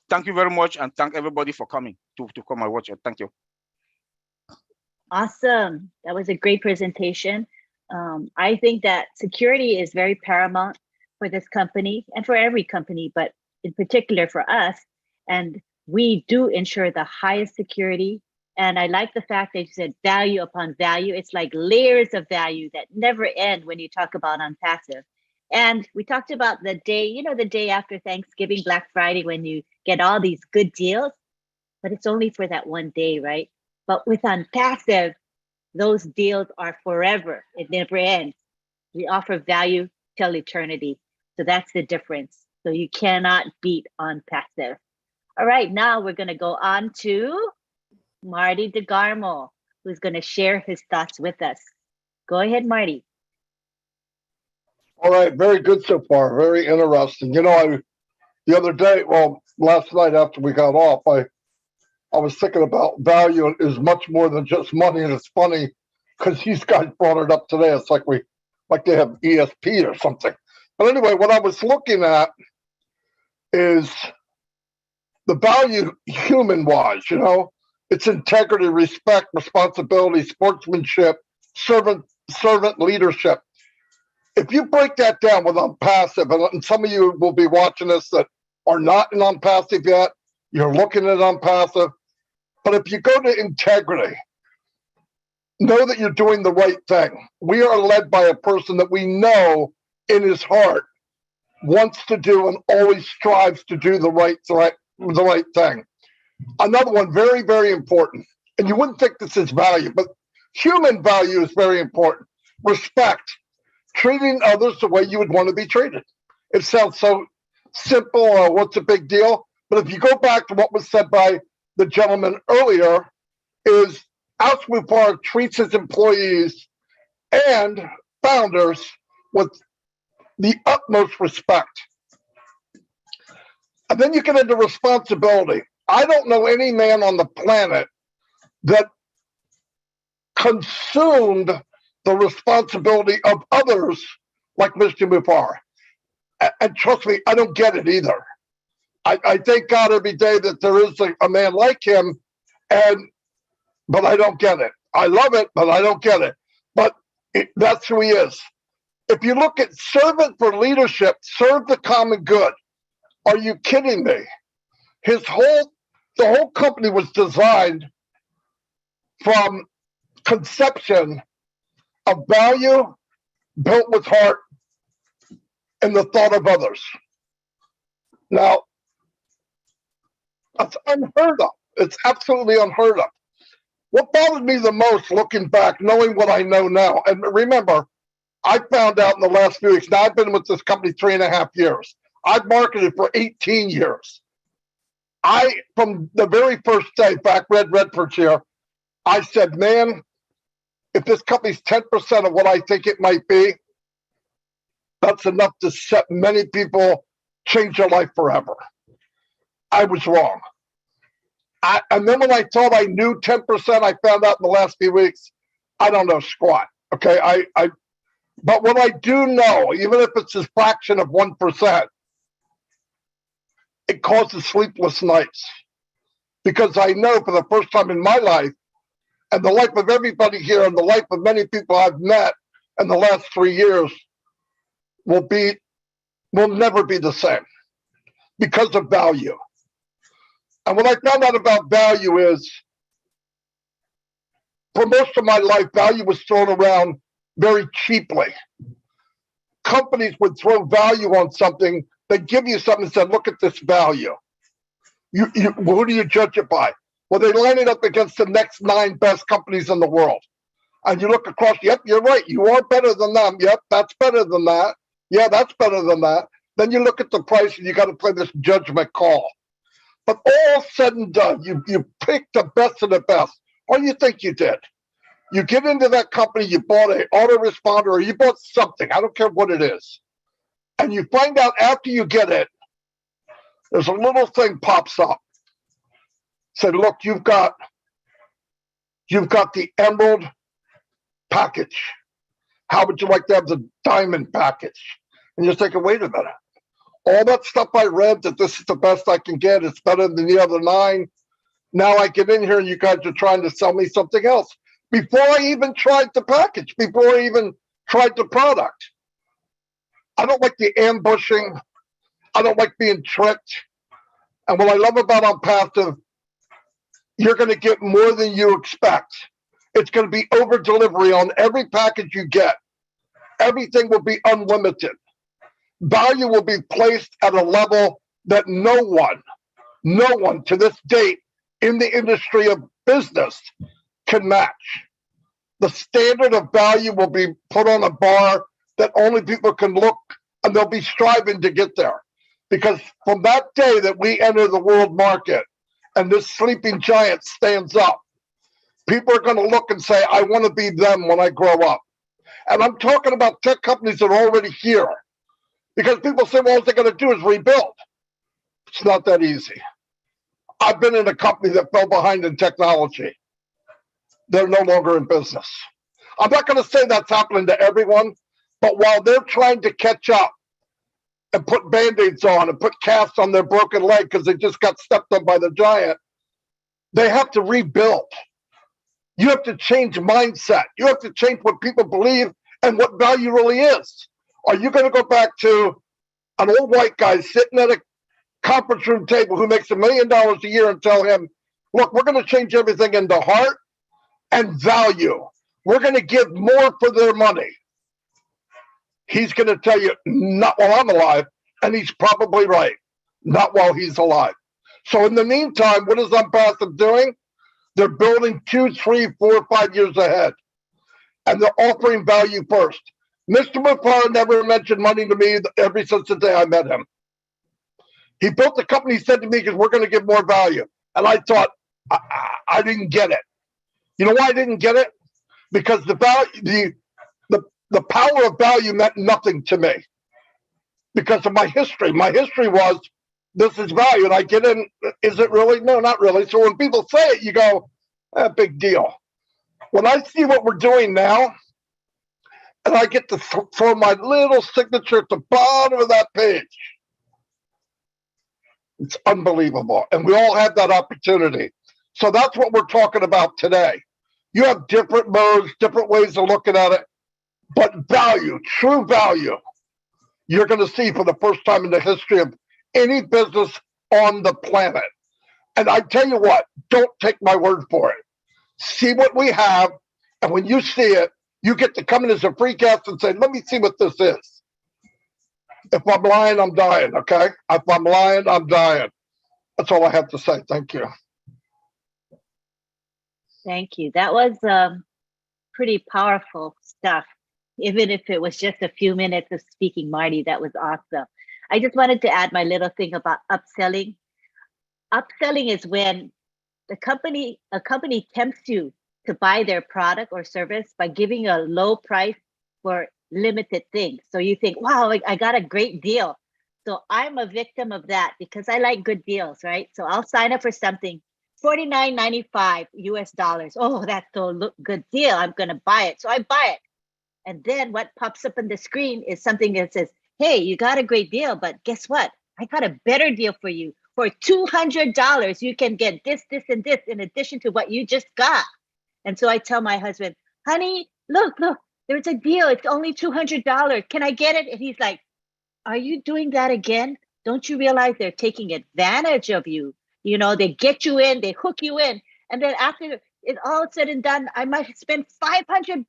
Speaker 5: Thank you very much, and thank everybody for coming to come and watch it. Thank you.
Speaker 1: Awesome. That was a great presentation. I think that security is very paramount for this company and for every company, but in particular for us. And we do ensure the highest security. And I like the fact that you said value upon value. It's like layers of value that never end when you talk about ONPASSIVE. And we talked about the day, the day after Thanksgiving, Black Friday, when you get all these good deals, but it's only for that one day, right? But with ONPASSIVE, those deals are forever. It never ends. We offer value till eternity. So that's the difference. So you cannot beat ONPASSIVE. All right, now we're going to go on to Marty DeGarmo, who's going to share his thoughts with us. Go ahead, Marty.
Speaker 6: All right, very good so far. Very interesting. The other day, last night after we got off, I was thinking about value is much more than just money, and it's funny because these guys brought it up today. It's like they have ESP or something. But anyway, what I was looking at is the value human-wise. It's integrity, respect, responsibility, sportsmanship, servant leadership. If you break that down with ONPASSIVE, and some of you will be watching this that are not in ONPASSIVE yet, you're looking at ONPASSIVE. But if you go to integrity, know that you're doing the right thing. We are led by a person that we know in his heart wants to do and always strives to do the right thing. Another one, very, very important, and you wouldn't think this is value, but human value is very important. Respect, treating others the way you would want to be treated. It sounds so simple, or what's a big deal? But if you go back to what was said by the gentleman earlier, is Austin Park treats his employees and founders with the utmost respect. And then you get into responsibility. I don't know any man on the planet that consumed the responsibility of others like Mr. Mufar. And trust me, I don't get it either. I thank God every day that there is a man like him, but I don't get it. I love it, but I don't get it. But that's who he is. If you look at servant for leadership, serve the common good. Are you kidding me? The whole company was designed from conception of value built with heart and the thought of others. Now, that's unheard of. It's absolutely unheard of. What bothered me the most looking back, knowing what I know now, and remember, I found out in the last few weeks, now I've been with this company 3.5 years. I've marketed for 18 years. From the very first day, back Redford's here, I said, man, if this company's 10% of what I think it might be, that's enough to set many people change their life forever. I was wrong. And then when I thought I knew 10%, I found out in the last few weeks, I don't know squat. Okay, but what I do know, even if it's a fraction of 1%, it causes sleepless nights. Because I know for the first time in my life, and the life of everybody here, and the life of many people I've met in the last 3 years, will never be the same because of value. And what I found out about value is, for most of my life, value was thrown around very cheaply. Companies would throw value on something. They'd give you something and say, look at this value. Who do you judge it by? Well, they line it up against the next 9 best companies in the world. And you look across, yep, you're right. You are better than them. Yep, that's better than that. Yeah, that's better than that. Then you look at the price and you got to play this judgment call. But all said and done, you pick the best of the best, or you think you did. You get into that company, you bought an autoresponder, or you bought something, I don't care what it is. And you find out after you get it, there's a little thing pops up. Said, look, you've got the emerald package. How would you like to have the diamond package? And you're thinking, wait a minute. All that stuff I read that this is the best I can get, it's better than the other 9. Now I get in here and you guys are trying to sell me something else. Before I even tried the package, before I even tried the product. I don't like the ambushing. I don't like being tricked. And what I love about ONPASSIVE, you're going to get more than you expect. It's going to be over delivery on every package you get. Everything will be unlimited. Value will be placed at a level that no one to this date in the industry of business can match. The standard of value will be put on a bar that only people can look, and they'll be striving to get there. Because from that day that we enter the world market and this sleeping giant stands up, people are going to look and say, I want to be them when I grow up. And I'm talking about tech companies that are already here. Because people say, well, all they're going to do is rebuild. It's not that easy. I've been in a company that fell behind in technology. They're no longer in business. I'm not going to say that's happening to everyone, but while they're trying to catch up and put Band-Aids on and put casts on their broken leg because they just got stepped on by the giant, they have to rebuild. You have to change mindset. You have to change what people believe and what value really is. Are you going to go back to an old white guy sitting at a conference room table who makes $1 million a year and tell him, look, we're going to change everything into heart and value. we're going to give more for their money. He's going to tell you, not while I'm alive, and he's probably right, not while he's alive. So in the meantime, what is Unpassive doing? They're building 2, 3, 4, 5 years ahead, and they're offering value first. Mr. McFarland never mentioned money to me ever since the day I met him. He built the company, he said to me, because we're going to give more value. And I thought, I didn't get it. You know why I didn't get it? Because the value, the power of value meant nothing to me because of my history. My history was, this is value. And I get in, is it really? No, not really. So when people say it, you go, big deal. When I see what we're doing now, and I get to throw my little signature at the bottom of that page, it's unbelievable. And we all have that opportunity. So that's what we're talking about today. You have different modes, different ways of looking at it, but value, true value, you're going to see for the first time in the history of any business on the planet. And I tell you what, don't take my word for it. See what we have, and when you see it, you get to come in as a free guest and say, let me see what this is. If I'm lying, I'm dying, okay? If I'm lying, I'm dying. That's all I have to say. Thank you.
Speaker 1: Thank you. That was pretty powerful stuff. Even if it was just a few minutes of speaking, Marty, that was awesome. I just wanted to add my little thing about upselling. Upselling is when a company tempts you to buy their product or service by giving a low price for limited things. So you think, wow, I got a great deal. So I'm a victim of that because I like good deals, right? So I'll sign up for something, $49.95 US dollars. Oh, that's so good deal. I'm going to buy it. So I buy it. And then what pops up on the screen is something that says, hey, you got a great deal, but guess what? I got a better deal for you. For $200, you can get this, this, and this in addition to what you just got. And so I tell my husband, honey, look, there's a deal. It's only $200. Can I get it? And he's like, are you doing that again? Don't you realize they're taking advantage of you? You know, they get you in, they hook you in. And then after it's all said and done, I might spend $500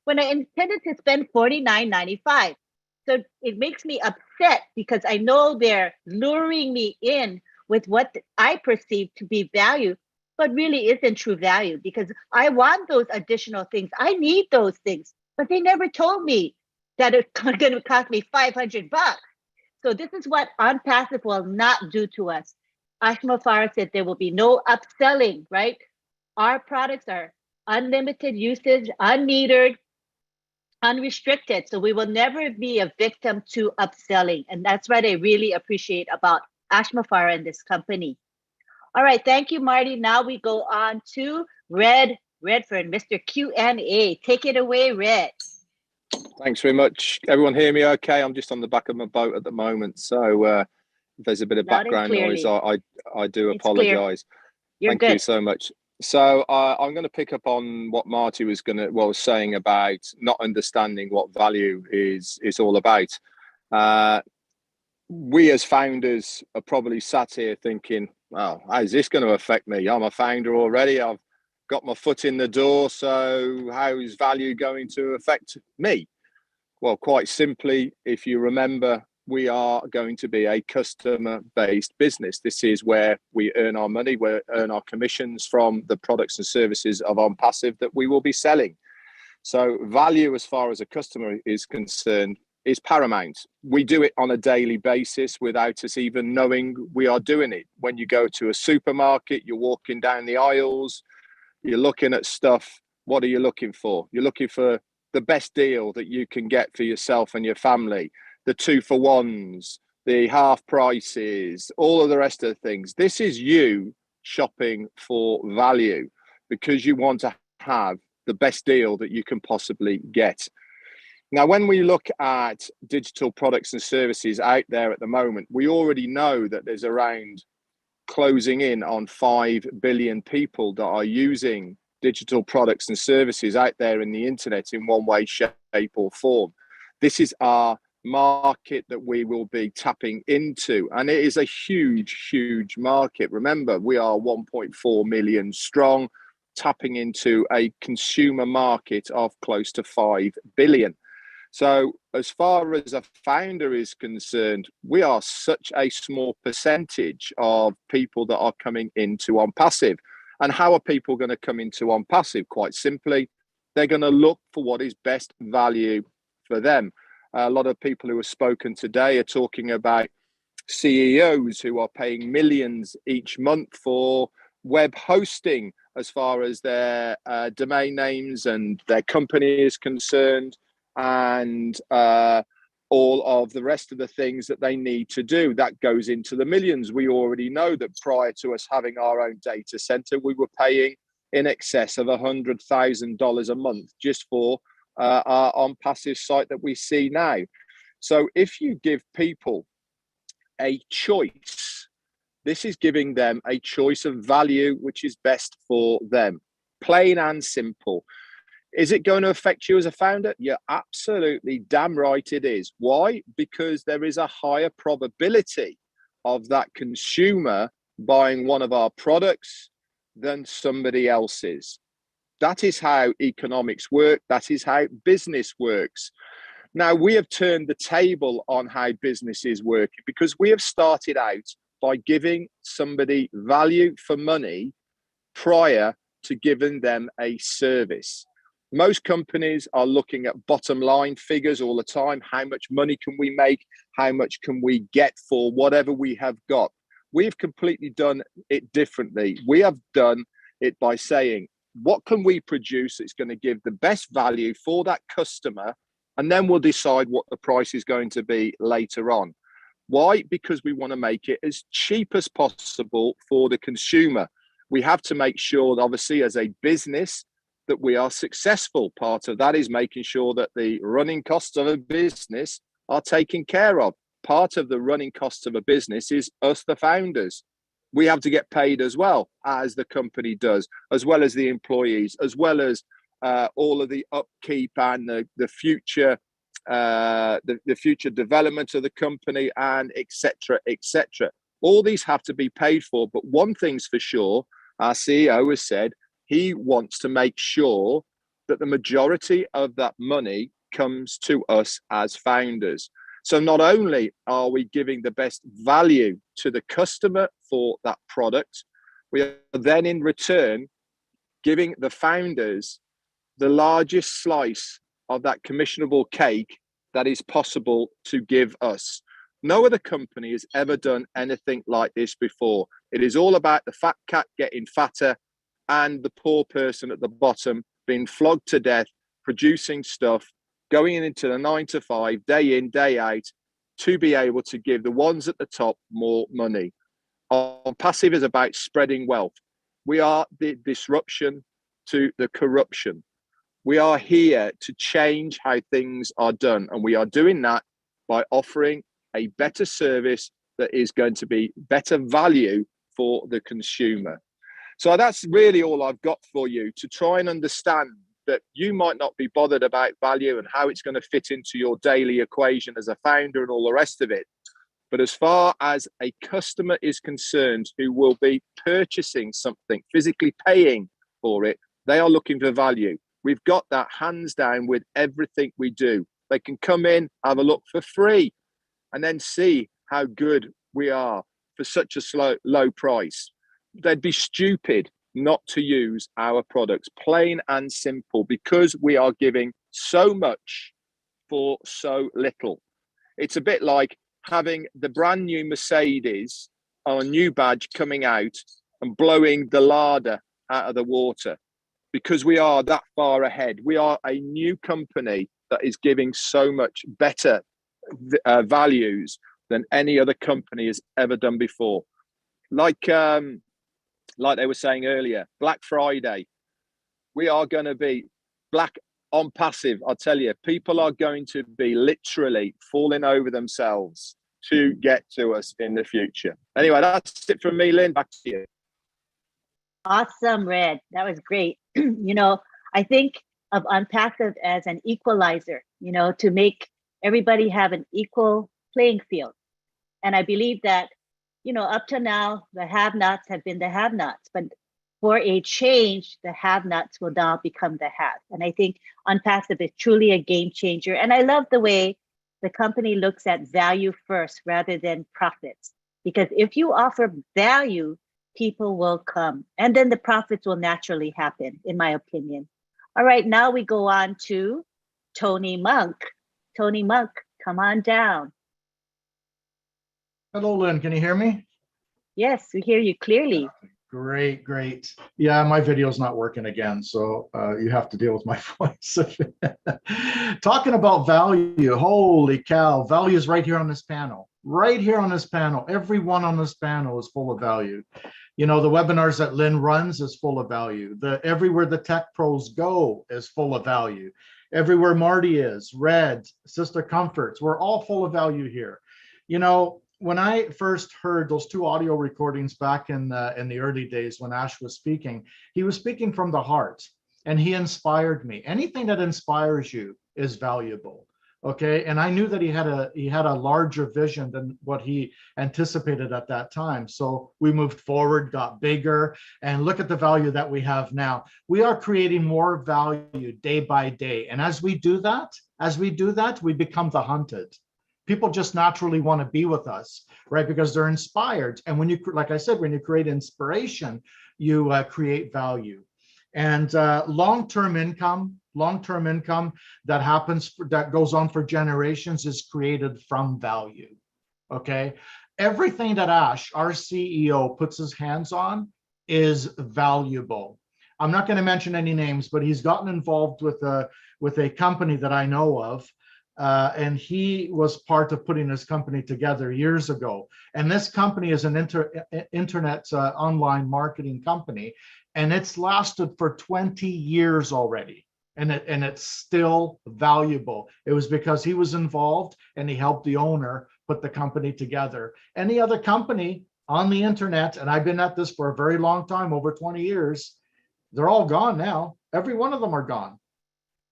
Speaker 1: when I intended to spend $49.95. So it makes me upset because I know they're luring me in with what I perceive to be value, but really isn't true value because I want those additional things. I need those things, but they never told me that it's going to cost me $500. So this is what Unpassive will not do to us. Ashma Farah said there will be no upselling, right? Our products are unlimited usage, unmetered, unrestricted. So we will never be a victim to upselling. And that's what I really appreciate about Ashma Farah and this company. All right, thank you, Marty. Now we go on to Redford, Mr. Q&A. Take it away, Red.
Speaker 7: Thanks very much. Everyone hear me okay? I'm just on the back of my boat at the moment. So if there's a bit of background noise, I do apologize. Thank you so much. So I'm going to pick up on what Marty was saying about not understanding what value is all about. We as founders are probably sat here thinking, well, how's this going to affect me? I'm a founder already. I've got my foot in the door. So how is value going to affect me? Well, quite simply, if you remember, we are going to be a customer-based business. This is where we earn our money, we earn our commissions from the products and services of OnPassive that we will be selling. So value, as far as a customer is concerned, is paramount. We do it on a daily basis without us even knowing we are doing it. When you go to a supermarket, you're walking down the aisles, you're looking at stuff. What are you looking for? You're looking for the best deal that you can get for yourself and your family. The 2-for-1s, the half prices, all of the rest of the things. This is you shopping for value because you want to have the best deal that you can possibly get. Now, when we look at digital products and services out there at the moment, we already know that there's around closing in on 5 billion people that are using digital products and services out there in the internet in one way, shape or form. This is our market that we will be tapping into, and it is a huge market. Remember, we are 1.4 million strong. tapping into a consumer market of close to 5 billion. So as far as a founder is concerned, we are such a small percentage of people that are coming into ONPASSIVE. And how are people going to come into ONPASSIVE? Quite simply, they're going to look for what is best value for them. A lot of people who have spoken today are talking about CEOs who are paying millions each month for web hosting as far as their domain names and their company is concerned, and all of the rest of the things that they need to do. That goes into the millions. We already know that prior to us having our own data center, we were paying in excess of $100,000 a month just for our ONPASSIVE site that we see now. So if you give people a choice, this is giving them a choice of value which is best for them, plain and simple. Is it going to affect you as a founder? You're absolutely damn right it is. Why? Because there is a higher probability of that consumer buying one of our products than somebody else's. That is how economics work. That is how business works. Now, we have turned the table on how business is working because we have started out by giving somebody value for money prior to giving them a service. Most companies are looking at bottom line figures all the time. How much money can we make? How much can we get for whatever we have got? We've completely done it differently. We have done it by saying, what can we produce that's going to give the best value for that customer? And then we'll decide what the price is going to be later on. Why? Because we want to make it as cheap as possible for the consumer. We have to make sure, obviously, as a business, that we are successful. Part of that is making sure that the running costs of a business are taken care of. Part of the running costs of a business is us, the founders. We have to get paid as well as the company does, as well as the employees, as well as all of the upkeep and the future development of the company, and etc., etc. All these have to be paid for. But one thing's for sure, our CEO has said he wants to make sure that the majority of that money comes to us as founders. So not only are we giving the best value to the customer for that product, we are then in return giving the founders the largest slice of that commissionable cake that is possible to give us. No other company has ever done anything like this before. It is all about the fat cat getting fatter and the poor person at the bottom being flogged to death, producing stuff, going into the 9 to 5, day in, day out, to be able to give the ones at the top more money. ONPASSIVE is about spreading wealth. We are the disruption to the corruption. We are here to change how things are done, and we are doing that by offering a better service that is going to be better value for the consumer. So that's really all I've got for you, to try and understand that you might not be bothered about value and how it's going to fit into your daily equation as a founder and all the rest of it. But as far as a customer is concerned who will be purchasing something, physically paying for it, they are looking for value. We've got that hands down with everything we do. They can come in, have a look for free, and then see how good we are for such a low price. They'd be stupid not to use our products, plain and simple, because we are giving so much for so little. It's a bit like having the brand new Mercedes or a new badge coming out and blowing the larder out of the water, because we are that far ahead. We are a new company that is giving so much better values than any other company has ever done before. Like they were saying earlier, Black Friday, we are going to be black ONPASSIVE. I'll tell you, people are going to be literally falling over themselves to get to us in the future. Anyway, that's it from me, Lynn. Back to you.
Speaker 1: Awesome, Red. That was great. I think of ONPASSIVE as an equalizer, to make everybody have an equal playing field. And I believe that, up to now, the have-nots have been the have-nots. But for a change, the have-nots will now become the have. And I think ONPASSIVE is truly a game changer. And I love the way the company looks at value first rather than profits. Because if you offer value, people will come. And then the profits will naturally happen, in my opinion. All right, now we go on to Tony Monk. Tony Monk, come on down.
Speaker 8: Hello, Lynn. Can you hear me?
Speaker 1: Yes, we hear you clearly.
Speaker 8: Great, great. Yeah, my video's not working again, so you have to deal with my voice. Talking about value, holy cow, value is right here on this panel. Right here on this panel. Everyone on this panel is full of value. You know, the webinars that Lynn runs is full of value. Everywhere the tech pros go is full of value. Everywhere Marty is, Red, Sister Comforts, we're all full of value here. You know, when I first heard those 2 audio recordings back in the early days when Ash was speaking, he was speaking from the heart and he inspired me. Anything that inspires you is valuable. Okay, and I knew that he had a larger vision than what he anticipated at that time. So we moved forward, got bigger, and look at the value that we have now. We are creating more value day by day, and as we do that, we become the hunted. People just naturally want to be with us, right? Because they're inspired. And when you, like I said, when you create inspiration, you create value. And long-term income that happens, that goes on for generations is created from value, okay? Everything that Ash, our CEO, puts his hands on is valuable. I'm not going to mention any names, but he's gotten involved with a company that I know of, and he was part of putting this company together years ago. And this company is an internet online marketing company, and it's lasted for 20 years already. And it's still valuable. It was because he was involved and he helped the owner put the company together. Any other company on the internet, and I've been at this for a very long time, over 20 years, they're all gone now. Every one of them are gone.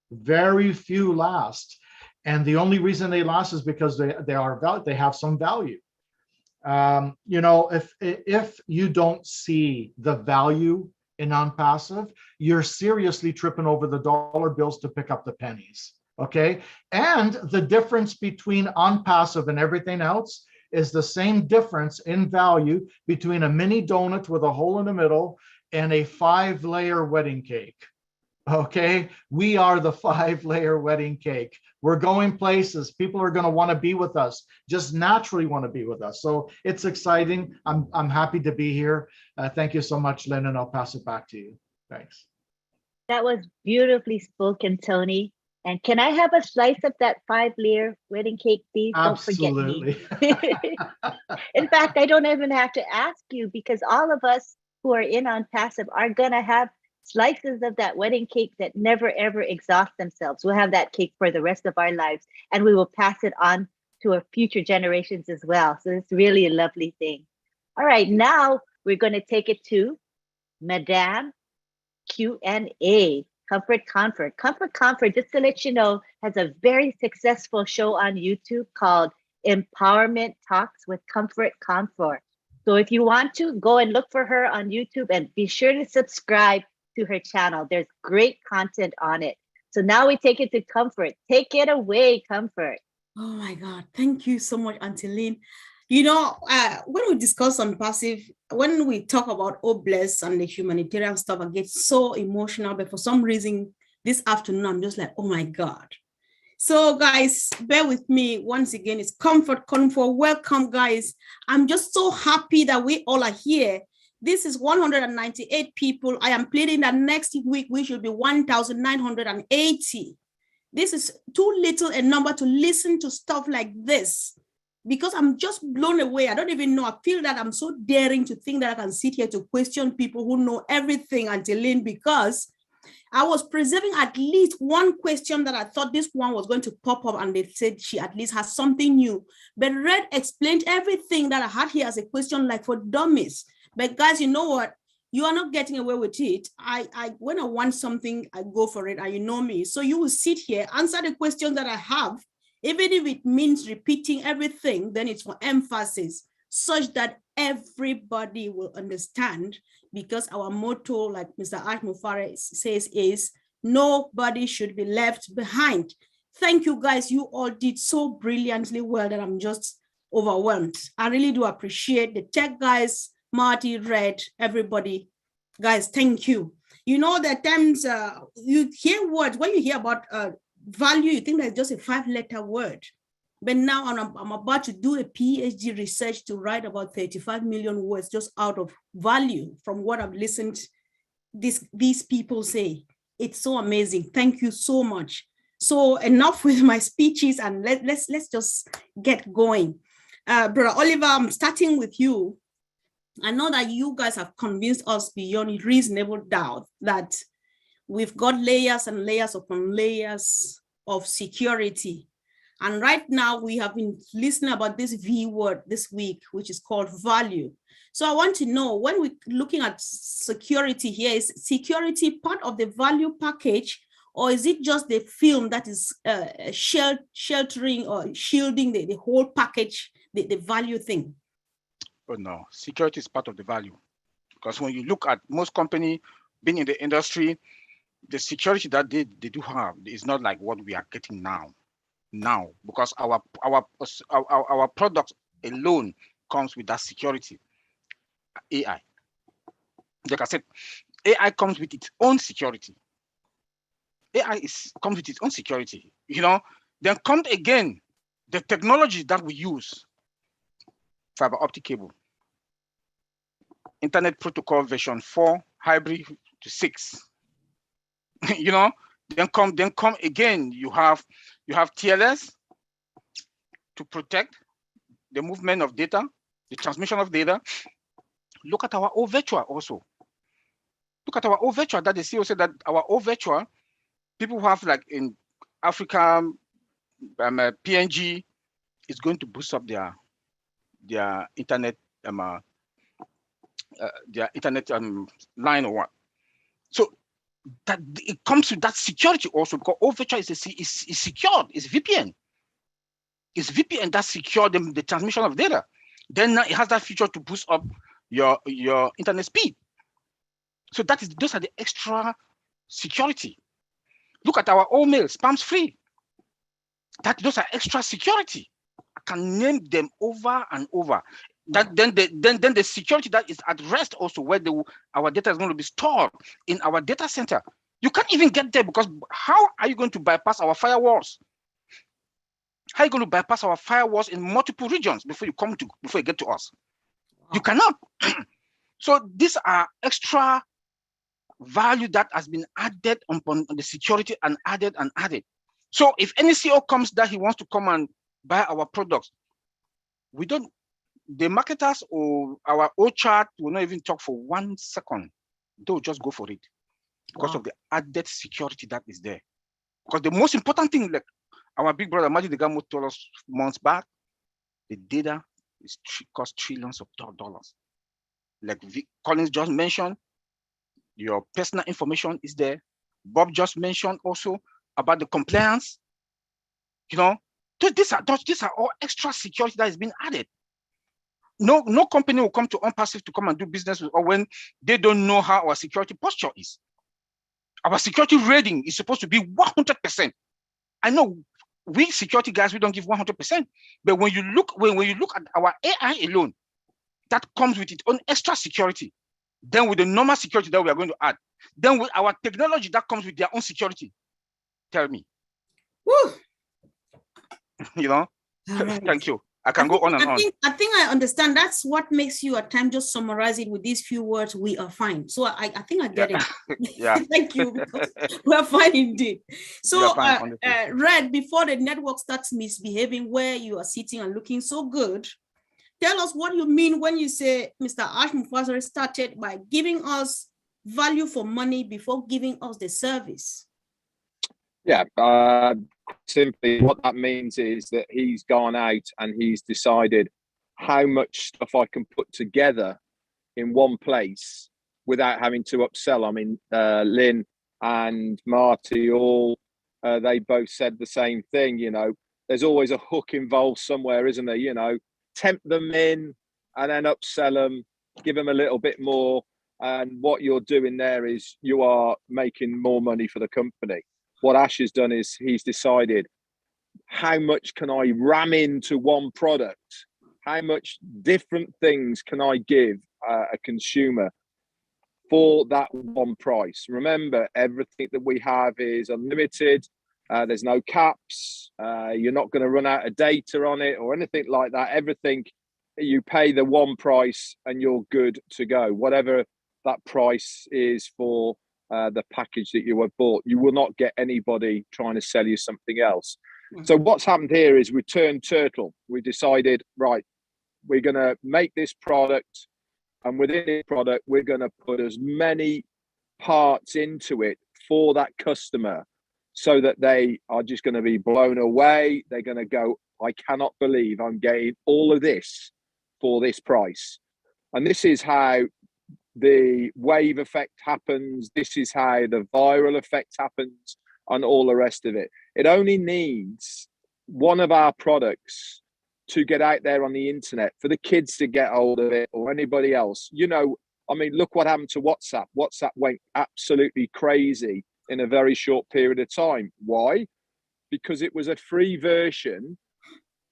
Speaker 8: Very few last. And the only reason they last is because they have some value. You know, if you don't see the value in ONPASSIVE, you're seriously tripping over the dollar bills to pick up the pennies, okay? And the difference between ONPASSIVE and everything else is the same difference in value between a mini donut with a hole in the middle and a 5-layer wedding cake, okay? We are the 5-layer wedding cake. We're going places. People are going to want to be with us, just naturally want to be with us. So it's exciting. I'm happy to be here. Thank you so much, Lynn, and I'll pass it back to you. Thanks.
Speaker 1: That was beautifully spoken, Tony. And can I have a slice of that 5-layer wedding cake, please?
Speaker 8: Absolutely.
Speaker 1: Don't forget me. In fact, I don't even have to ask you, because all of us who are in ONPASSIVE are going to have slices of that wedding cake that never ever exhaust themselves. We'll have that cake for the rest of our lives, and we will pass it on to our future generations as well. So it's really a lovely thing. All right, now we're going to take it to Madame Q&A. Comfort, just to let you know, has a very successful show on YouTube called Empowerment Talks with Comfort. So if you want to, go and look for her on YouTube and be sure to subscribe to her channel. There's great content on it. So now we take it to Comfort. Take it away, Comfort.
Speaker 4: Oh my God. Thank you so much, Auntie Lynn. You know, when we discuss ONPASSIVE, when we talk about bless and the humanitarian stuff, I get so emotional. But for some reason, this afternoon, I'm just like, oh my God. So guys, bear with me. Once again, it's Comfort. Welcome, guys. I'm just so happy that we all are here. This is 198 people. I am pleading that next week we should be 1,980. This is too little a number to listen to stuff like this, because I'm just blown away. I don't even know. I feel that I'm so daring to think that I can sit here to question people who know everything, Auntie Lynn, because I was preserving at least one question that I thought this one was going to pop up, and they said she at least has something new. But Red explained everything that I had here as a question, like for dummies. But guys, you know what? You are not getting away with it. When I want something, I go for it, and you know me. So you will sit here, answer the questions that I have. Even if it means repeating everything, then it's for emphasis. such that everybody will understand, because our motto, like Mr. Ashmufare says, is nobody should be left behind. Thank you guys. You all did so brilliantly well that I'm just overwhelmed. I really do appreciate the tech guys, Marty, Red, everybody. Guys, thank you. You know, there are times you hear words, when you hear about value, you think that's just a 5-letter word. But now I'm about to do a PhD research to write about 35 million words just out of value from what I've listened these people say. It's so amazing. Thank you so much. So enough with my speeches, and let's just get going. Brother Oliver, I'm starting with you. I know that you guys have convinced us beyond reasonable doubt that we've got layers and layers upon layers of security. And right now we have been listening about this V word this week, which is called value. So I want to know, when we're looking at security here, is security part of the value package, or is it just the film that is sheltering or shielding the whole package, the value thing?
Speaker 5: Oh no, security is part of the value. Because when you look at most companies being in the industry, the security that they do have is not like what we are getting now. Because our product alone comes with that security. AI, like I said, AI comes with its own security. Comes with its own security. You know, then comes again the technology that we use: fiber optic cable, Internet Protocol version 4, hybrid to 6. You know, then come again. You have TLS to protect the movement of data, the transmission of data. Look at our O virtual also. Look at our O virtual that the CEO said that our O virtual, people who have like in Africa, PNG, is going to boost up their internet line or what. So that it comes with that security also, because O virtual is secured. It's VPN. It's VPN that secure the transmission of data. Then now it has that feature to boost up your internet speed. So those are the extra security. Look at our old mail, spams free. Those are extra security. I can name them over and over. That then the security that is at rest also, where our data is going to be stored in our data center. You can't even get there, because how are you going to bypass our firewalls? How are you going to bypass our firewalls in multiple regions before you get to us? You cannot. So these are extra value that has been added upon the security, and added. So if any CEO comes that he wants to come and buy our products, the marketers or our chart will not even talk for 1 second. They'll just go for it because of the added security that is there. Because the most important thing, like our big brother Marty DeGamo told us months back, the data costs trillions of dollars. Like Collins just mentioned, your personal information is there. Bob just mentioned also about the compliance. You know, these are all extra security that is being added. No company will come to ONPASSIVE to come and do business with, or when they don't know how our security posture is. Our security rating is supposed to be 100%. I know we security guys, we don't give 100%, but when you look at our AI alone, that comes with its own extra security. Then with the normal security that we are going to add, then with our technology that comes with their own security. Tell me.
Speaker 4: Woo.
Speaker 5: You know,
Speaker 4: Right.
Speaker 5: Thank you. I can go on and on.
Speaker 4: I think I understand. That's what makes you at times just summarize it with these few words: we are fine. So I think I get it.
Speaker 5: Yeah.
Speaker 4: Thank you. We are fine indeed. So Red, before the network starts misbehaving, where you are sitting and looking so good, tell us what you mean when you say Mr. Ashmufare started by giving us value for money before giving us the service.
Speaker 7: Yeah, simply what that means is that he's gone out and he's decided how much stuff I can put together in one place without having to upsell. I mean, Lynn and Marty, they both said the same thing. You know, there's always a hook involved somewhere, isn't there? You know, tempt them in, and then upsell them, give them a little bit more. And what you're doing there is you are making more money for the company. What Ash has done is he's decided, how much can I ram into one product? How much different things can I give a consumer for that one price? Remember, everything that we have is unlimited. There's no caps. You're not going to run out of data on it or anything like that. Everything, you pay the one price and you're good to go. Whatever that price is for the package that you have bought, you will not get anybody trying to sell you something else. So what's happened here is we turned turtle. We decided, right, we're going to make this product, and within this product, we're going to put as many parts into it for that customer so that they are just going to be blown away. They're going to go, I cannot believe I'm getting all of this for this price. And this is how the wave effect happens. This is how the viral effect happens and all the rest of it. It only needs one of our products to get out there on the internet for the kids to get hold of it, or anybody else. You know, I mean, look what happened to WhatsApp. WhatsApp went absolutely crazy in a very short period of time. Why? Because it was a free version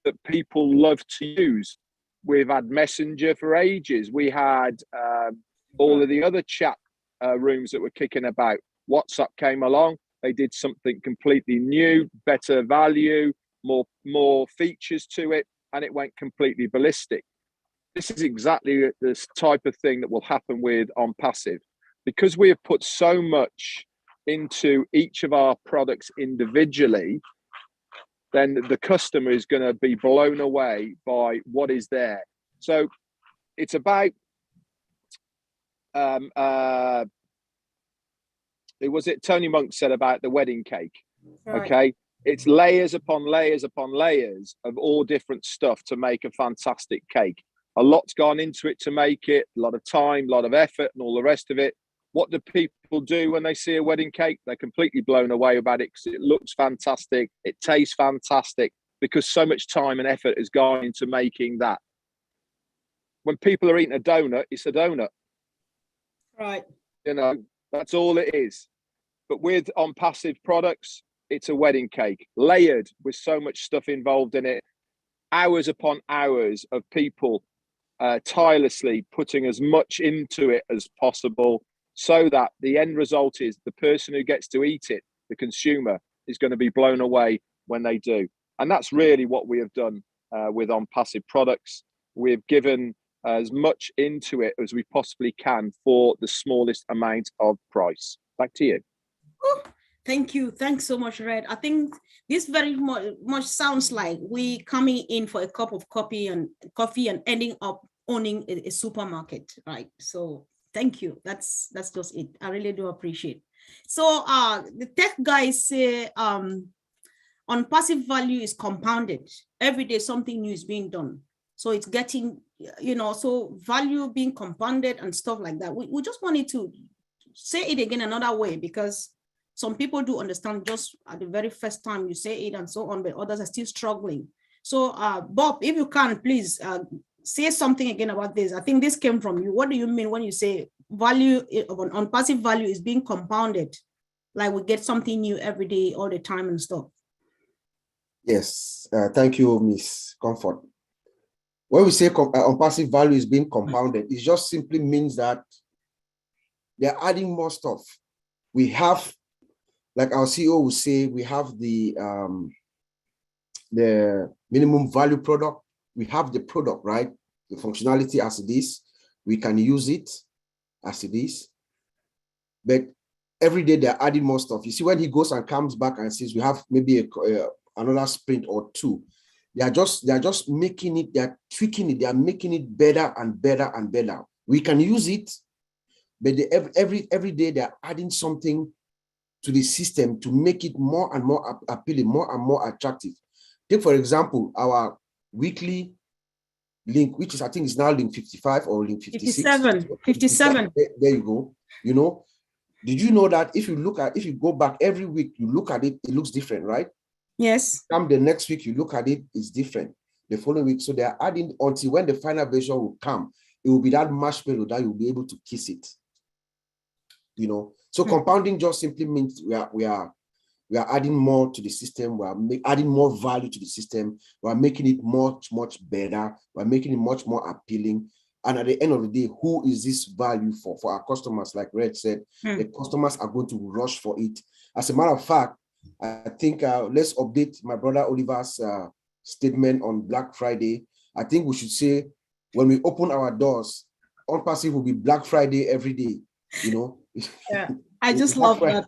Speaker 7: that people love to use. We've had Messenger for ages. We had all of the other chat rooms that were kicking about. WhatsApp came along. They did something completely new, better value, more features to it, and it went completely ballistic. This is exactly this type of thing that will happen with ONPASSIVE. Because we have put so much into each of our products individually, then the customer is going to be blown away by what is there. So it's about was it Tony Monk said about the wedding cake? Right. Okay, it's layers upon layers upon layers of all different stuff to make a fantastic cake. A lot's gone into it to make it, a lot of time, a lot of effort, and all the rest of it. What do people do when they see a wedding cake? They're completely blown away about it because it looks fantastic, it tastes fantastic, because so much time and effort has gone into making that. When people are eating a donut, it's a donut.
Speaker 4: Right.
Speaker 7: You know, that's all it is. But with ONPASSIVE products, it's a wedding cake, layered with so much stuff involved in it. Hours upon hours of people tirelessly putting as much into it as possible, so that the end result is the person who gets to eat it, the consumer, is going to be blown away when they do. And that's really what we have done with ONPASSIVE products. We've given as much into it as we possibly can for the smallest amount of price. Back to you.
Speaker 4: Oh, thank you. Thanks so much, Red. I think this very much sounds like we coming in for a cup of coffee and ending up owning a supermarket, right? So thank you. That's just it. I really do appreciate. So the tech guys say ONPASSIVE value is compounded. Every day something new is being done. So it's getting, you know, so value being compounded and stuff like that. We just wanted to say it again another way, because some people do understand just at the very first time you say it and so on, but others are still struggling. So Bob, if you can, please say something again about this. I think this came from you. What do you mean when you say value on ONPASSIVE value is being compounded? Like we get something new every day, all the time and stuff.
Speaker 2: Yes, thank you, Miss Comfort. When we say ONPASSIVE value is being compounded, it just simply means that they're adding more stuff. We have, like our CEO will say, we have the minimum value product. We have the product, right? The functionality as it is. We can use it as it is. But every day they're adding more stuff. You see, when he goes and comes back and says we have maybe another sprint or two, they are just making it, they're tweaking it, they are making it better and better and better. We can use it, but every day they're adding something to the system to make it more and more appealing, more and more attractive. Take, for example, our weekly link, which is, I think is now link 55 or link 56.
Speaker 4: 57.
Speaker 2: There you go. You know, did you know that if you go back every week, you look at it, it looks different, right?
Speaker 4: Yes.
Speaker 2: Come the next week, you look at it, it's different. the following week. So they are adding until when the final version will come, it will be that marshmallow that you'll be able to kiss it. You know, so compounding just simply means we are adding more to the system. We are adding more value to the system. We are making it much better. We are making it much more appealing. And at the end of the day, who is this value for? For our customers, like Red said, the customers are going to rush for it. As a matter of fact, I think let's update my brother Oliver's statement on Black Friday. I think we should say, when we open our doors, ONPASSIVE will be Black Friday every day. You know,
Speaker 4: yeah, I just love that.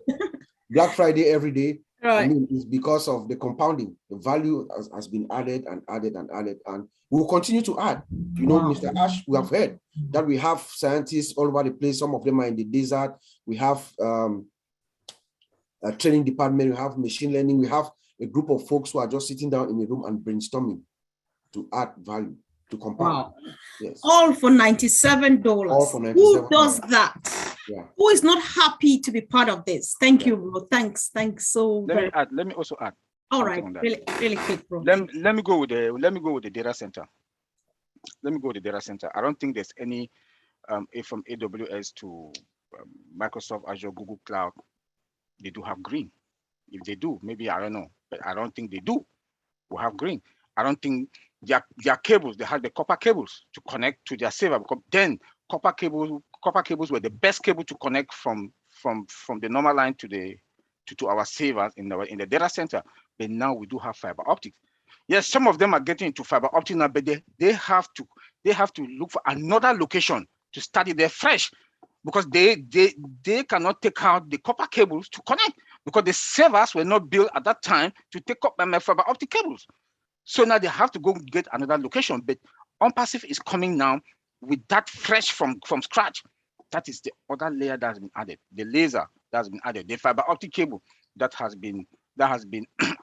Speaker 2: Black Friday every day.
Speaker 4: Right.
Speaker 2: I mean, it's because of the compounding. The value has been added and added and added, and we will continue to add. You know,
Speaker 4: Wow.
Speaker 2: Mr. Ash, we have heard that we have scientists all over the place. Some of them are in the desert. We have a training department. We have machine learning. We have a group of folks who are just sitting down in a room and brainstorming to add value, to compound.
Speaker 4: Wow.
Speaker 2: Yes.
Speaker 4: All for $97.
Speaker 2: All for $97.
Speaker 4: Who does that?
Speaker 2: Yeah.
Speaker 4: Who is not happy to be part of this? Thank you, bro. Thanks so very much.
Speaker 5: Let me also add.
Speaker 4: All right, really quick, bro.
Speaker 5: Let me go with the data center. Let me go with the data center. I don't think there's any from AWS to Microsoft Azure, Google Cloud, they do have green. If they do, maybe I don't know, but I don't think they do. We have green. I don't think their cables, they have the copper cables to connect to their server, because then copper cables were the best cable to connect from the normal line to our servers in the data center. But now we do have fiber optics. Yes, some of them are getting into fiber optic now, but they have to look for another location to start it there fresh, because they cannot take out the copper cables to connect, because the servers were not built at that time to take up fiber optic cables. So now they have to go get another location. But ONPASSIVE is coming now with that fresh from scratch. That is the other layer that has been added. The laser that has been added. The fiber optic cable that has been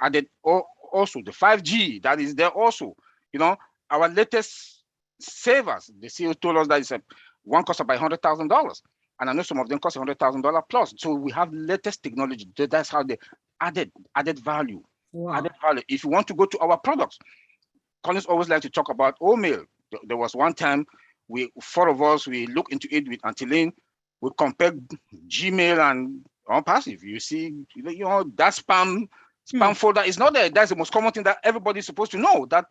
Speaker 5: added. Also the 5G that is there also. You know, our latest servers, the CEO told us that it's one costs about $100,000, and I know some of them cost $100,000 plus. So we have latest technology. That's how they added value.
Speaker 4: Wow.
Speaker 5: Added value. If you want to go to our products, Collins always like to talk about OMail. There was one time four of us look into it with Antiline. We compared Gmail and ONPASSIVE. You see, you know that spam folder is not there. That's the most common thing that everybody's supposed to know. That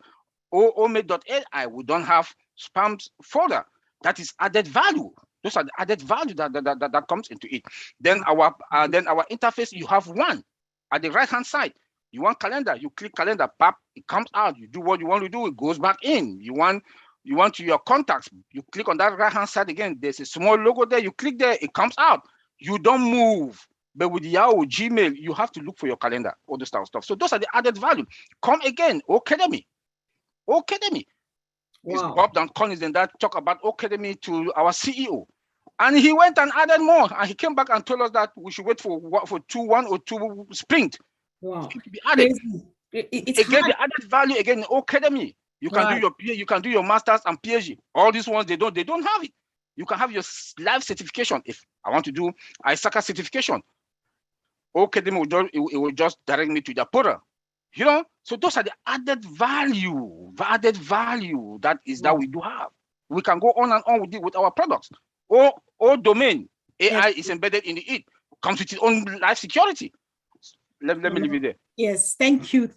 Speaker 5: OMail.ai, we don't have spam folder. That is added value. Those are the added value that comes into it. Then our interface, you have one at the right hand side. You want calendar, you click calendar, pop, it comes out. You do what you want to do, it goes back in. You want to your contacts, you click on that right hand side again. There's a small logo there, you click there, it comes out. You don't move. But with Yahoo, Gmail, you have to look for your calendar, all this stuff. So those are the added value. Come again, Academy. Wow. It's Bob Dan Collins and that talk about Academy to our CEO. And he went and added more. And he came back and told us that we should wait for 102 sprint.
Speaker 4: Wow.
Speaker 5: To be added.
Speaker 4: It's
Speaker 5: again, the added value again in Academy. You can do your masters and PhD. All these ones they don't have it. You can have your live certification. If I want to do ISACA certification, Academy will just direct me to the portal. You know, so those are the added value that we do have. We can go on and on with our products. Or domain AI is embedded in it. Comes with its own life security. Let me leave it there.
Speaker 4: Yes, thank you,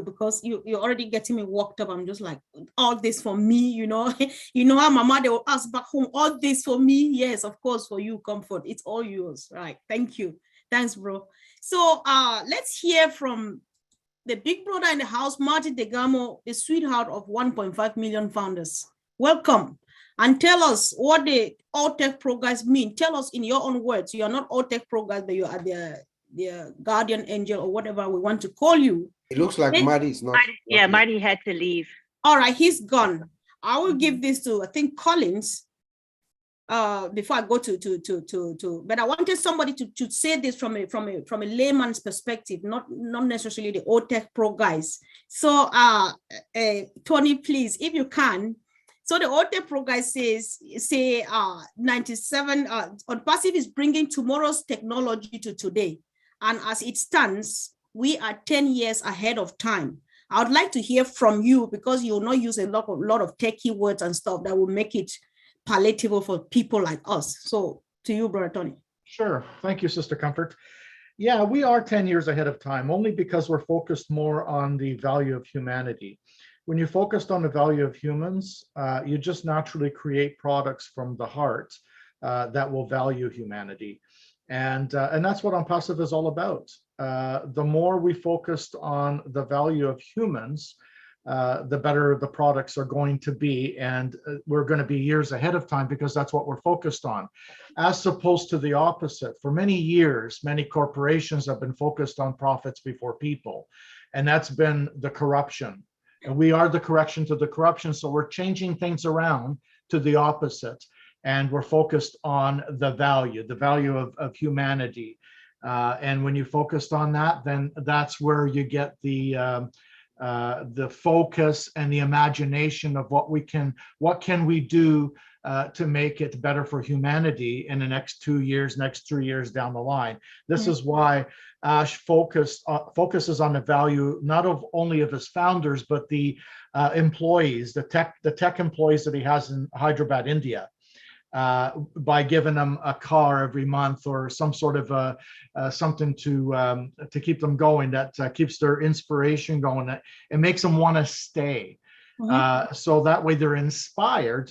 Speaker 4: because you're already getting me worked up. I'm just like, all this for me, you know. You know how Mama, they will ask back home, all this for me. Yes, of course, for you, Comfort. It's all yours, right? Thank you. Thanks, bro. So let's hear from the big brother in the house, Marty DeGamo, the sweetheart of 1.5 million founders. Welcome. And tell us what the All Tech Pro guys mean. Tell us in your own words. You are not All Tech Pro guys, but you are the guardian angel or whatever we want to call you.
Speaker 2: It looks like Marty is not.
Speaker 1: Marty had to leave.
Speaker 4: All right, he's gone. I will give this to, I think, Collins. Before I go to but I wanted somebody to say this from a layman's perspective, not necessarily the All Tech Pro guys. So Tony, please, if you can. So the All Tech Pro guys say 97 ONPASSIVE is bringing tomorrow's technology to today. And as it stands, we are 10 years ahead of time. I would like to hear from you, because you will not use a lot of techie words and stuff that will make it palatable for people like us. So to you, Brother Tony.
Speaker 8: Sure. Thank you, Sister Comfort. Yeah, we are 10 years ahead of time, only because we're focused more on the value of humanity. When you're focused on the value of humans, you just naturally create products from the heart that will value humanity. And that's what ONPASSIVE is all about. The more we focused on the value of humans, the better the products are going to be. And we're going to be years ahead of time because that's what we're focused on, as opposed to the opposite. For many years, many corporations have been focused on profits before people, and that's been the corruption. And we are the correction to the corruption. So we're changing things around to the opposite. And we're focused on the value of humanity. And when you focused on that, then that's where you get the focus and the imagination of what can we do to make it better for humanity in the next 2 years, next 3 years down the line. This is why Ash focuses on the value not only of his founders, but the employees, the tech employees that he has in Hyderabad, India. By giving them a car every month or some sort of something to keep them going, that keeps their inspiration going, that it makes them want to stay. So that way they're inspired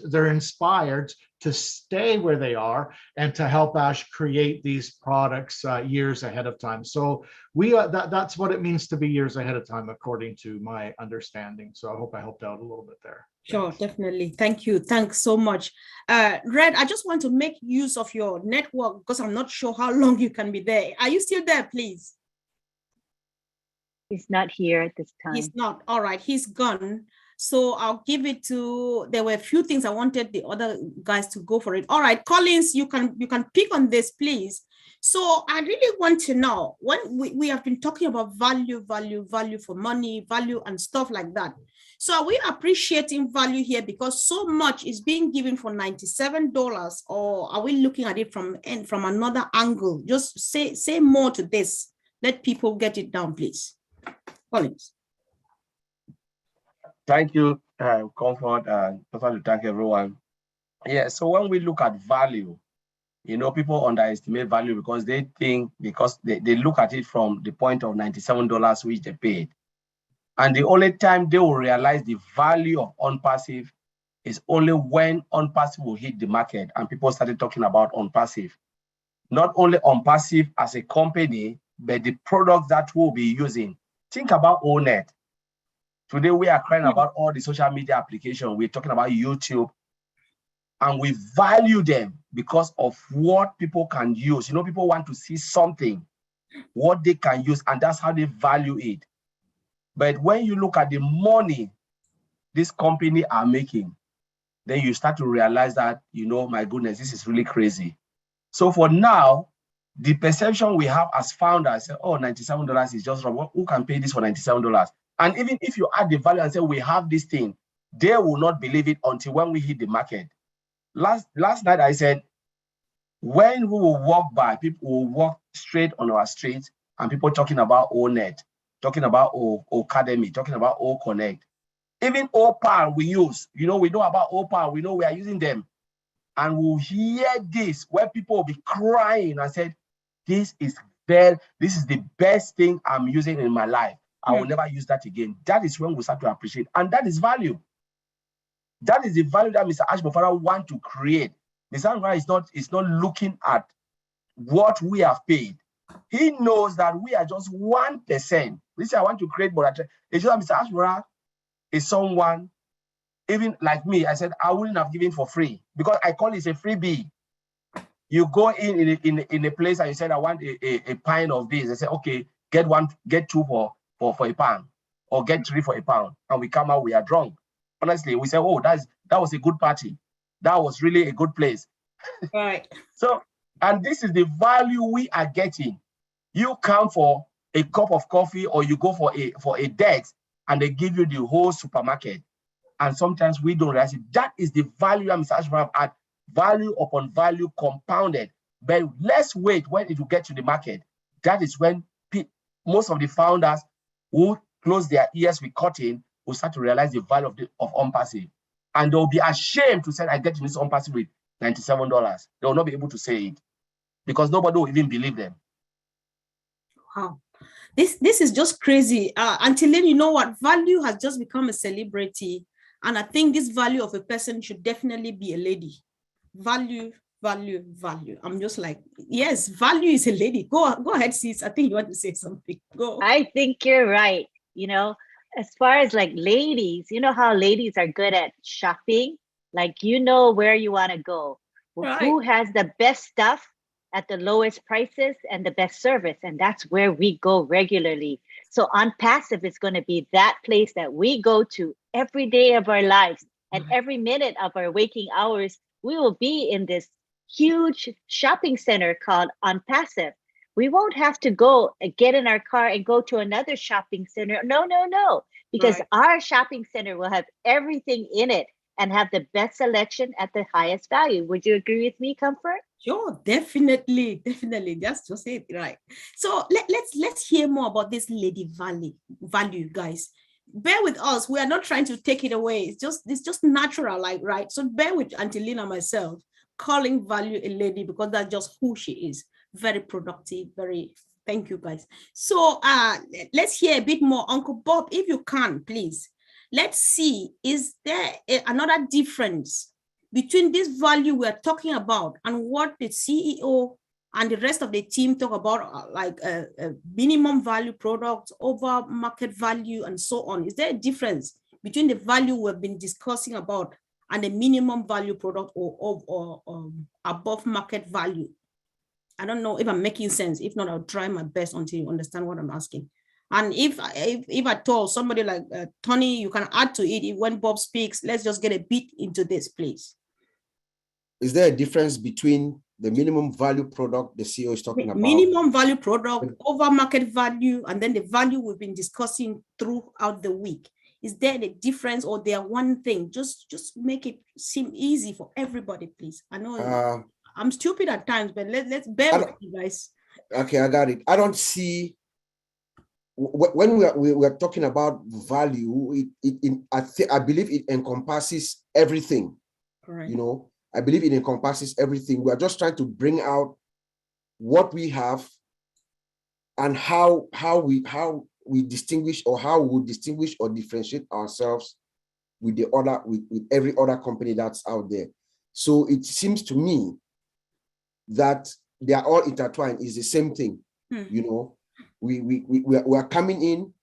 Speaker 8: to stay where they are and to help Ash create these products years ahead of time. So that's what it means to be years ahead of time, according to my understanding. So I hope I helped out a little bit there.
Speaker 4: Sure, definitely. Thank you. Thanks so much. Red, I just want to make use of your network because I'm not sure how long you can be there. Are you still there, please?
Speaker 1: He's not here at this time.
Speaker 4: He's not. All right, he's gone. So I'll give it to, there were a few things I wanted the other guys to go for it. All right, Collins, you can pick on this, please. So I really want to know, when we have been talking about value for money, value and stuff like that. So are we appreciating value here because so much is being given for $97, or are we looking at it from another angle? Just say more to this. Let people get it down, please. Collins.
Speaker 3: Thank you, Comfort, and I want to thank everyone. Yeah, so when we look at value, people underestimate value because they look at it from the point of $97 which they paid. And the only time they will realize the value of ONPASSIVE is only when ONPASSIVE will hit the market and people started talking about ONPASSIVE. Not only ONPASSIVE as a company, but the products that we'll be using. Think about ONET. Today we are crying about all the social media applications. We're talking about YouTube, and we value them because of what people can use. People want to see something, what they can use, and that's how they value it. But when you look at the money this company are making, then you start to realize that, my goodness, this is really crazy. So for now, the perception we have as founders, oh, $97 is just wrong. Who can pay this for $97? And even if you add the value and say, we have this thing, they will not believe it until when we hit the market. Last night, I said, when we will walk by, people will walk straight on our streets and people talking about ONET, talking about Academy, talking about Connect. Even OPAL we use, we know about OPAL, we know we are using them. And we'll hear this where people will be crying and said, this is the best thing I'm using in my life. I will never use that again. That is when we start to appreciate. And that is value. That is the value that Mr. Ashbofara wants to create. Mr. Ashbofara is not looking at what we have paid. He knows that we are just 1%. This I want to create, but it's just that Mr. Ashbofara is someone, even like me, I said, I wouldn't have given for free because I call it a freebie. You go in a place and you said, I want a pint of this. I say, okay, get two for a pound, or get 3 for a pound. And we come out, we are drunk. Honestly, we say, oh, that was a good party. That was really a good place.
Speaker 4: Right.
Speaker 3: So, and this is the value we are getting. You come for a cup of coffee or you go for a date and they give you the whole supermarket. And sometimes we don't realize it. That is the value I'm searching for at value upon value compounded. But let's wait when it will get to the market. That is when most of the founders will close their ears with cotton will start to realize the value of ONPASSIVE. And they'll be ashamed to say, I get this ONPASSIVE with $97. They will not be able to say it because nobody will even believe them.
Speaker 4: Wow. This is just crazy. Until then, you know what? Value has just become a celebrity. And I think this value of a person should definitely be a lady. Value, value, value. I'm just like, yes, value is a lady. Go ahead, sis. I think you want to say something. Go.
Speaker 1: I think you're right. You know, as far as like ladies, you know how ladies are good at shopping? Like, you know where you want to go.
Speaker 4: Right.
Speaker 1: Who has the best stuff at the lowest prices and the best service? And that's where we go regularly. So ONPASSIVE is going to be that place that we go to every day of our lives, and every minute of our waking hours, we will be in this huge shopping center called ONPASSIVE. We won't have to go get in our car and go to another shopping center. No, because our shopping center will have everything in it and have the best selection at the highest value. Would you agree with me, Comfort?
Speaker 4: Sure, definitely. That's just it, right? So let's hear more about this lady value, guys. Bear with us. We are not trying to take it away. It's just natural, like, right? So bear with Auntie Lynn and myself calling value a lady because that's just who she is. Very productive. Thank you, guys. So let's hear a bit more. Uncle Bob, if you can, please. Let's see, is there another difference between this value we're talking about and what the CEO and the rest of the team talk about, like a minimum value product over market value and so on? Is there a difference between the value we've been discussing about and the minimum value product or above market value? I don't know if I'm making sense. If not, I'll try my best until you understand what I'm asking. And if at all, somebody like Tony, you can add to it when Bob speaks. Let's just get a bit into this, please.
Speaker 2: Is there a difference between the minimum value product the CEO is talking about?
Speaker 4: Minimum value product over market value, and then the value we've been discussing throughout the week. Is there a difference, or they are one thing? Just make it seem easy for everybody, please. I know I'm stupid at times, but let's bear with you guys.
Speaker 2: Okay, I got it. I don't see, when we're talking about value, I believe it encompasses everything.
Speaker 4: Correct.
Speaker 2: You know, I believe it encompasses everything. We are just trying to bring out what we have and how we distinguish, or how we distinguish or differentiate ourselves with every other company that's out there. So it seems to me that they are all intertwined. Is the same thing. You know, we are coming in,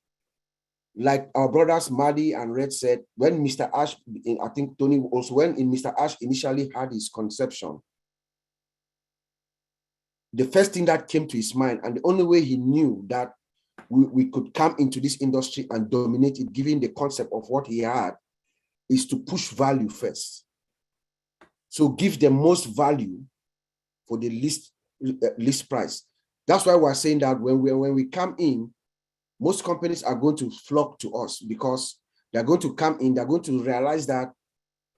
Speaker 2: like our brothers Madi and Red said, when Mr. Ash, I think Tony also, when Mr. Ash initially had his conception, the first thing that came to his mind, and the only way he knew that we could come into this industry and dominate it, given the concept of what he had, is to push value first. So give the most value for the least price. That's why we're saying that when we come in, most companies are going to flock to us because they're going to come in, they're going to realize that,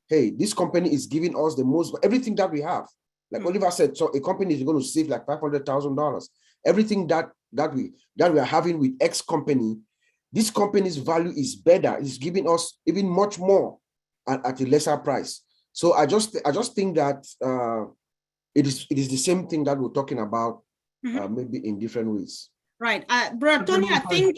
Speaker 2: hey, this company is giving us the most, everything that we have. Like Oliver said, so a company is going to save like $500,000. Everything that we are having with X company, this company's value is better. It's giving us even much more at a lesser price. So I just think that it is the same thing that we're talking about, maybe in different ways.
Speaker 4: Right, Brother Tony, I think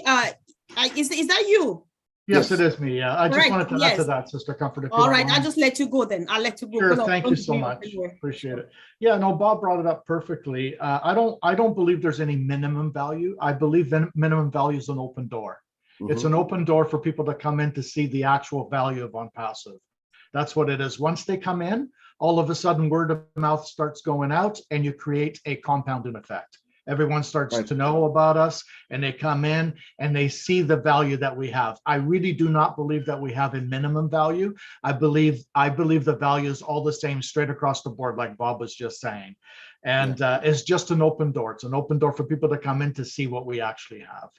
Speaker 4: is that you?
Speaker 8: Yes, it is me. Yeah, I just wanted to add to
Speaker 4: Yes.
Speaker 8: that, Sister Comfort.
Speaker 4: All right, I'll just let you go then. I'll let you go.
Speaker 8: Sure, thank you so much. Appreciate it. Yeah, no, Bob brought it up perfectly. I don't believe there's any minimum value. I believe minimum value is an open door. It's an open door for people to come in to see the actual value of ONPASSIVE. That's what it is. Once they come in, all of a sudden word of mouth starts going out, and you create a compounding effect. Everyone starts to know about us, and they come in and they see the value that we have. I really do not believe that we have a minimum value. I believe the value is all the same straight across the board, like Bob was just saying. And it's just an open door. It's an open door for people to come in to see what we actually have.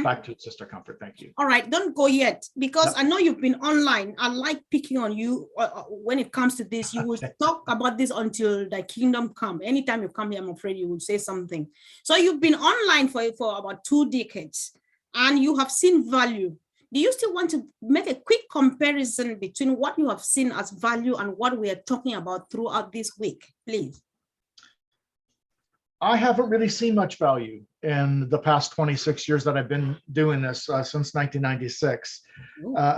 Speaker 8: Back to Sister Comfort. Thank you.
Speaker 4: All right, don't go yet, because I know you've been online. I like picking on you when it comes to this. You will talk about this until the kingdom come. Anytime you come here, I'm afraid you will say something. So you've been online for about 2 decades. and you have seen value. Do you still want to make a quick comparison between what you have seen as value and what we are talking about throughout this week, please?
Speaker 8: I haven't really seen much value in the past 26 years that I've been doing this since 1996.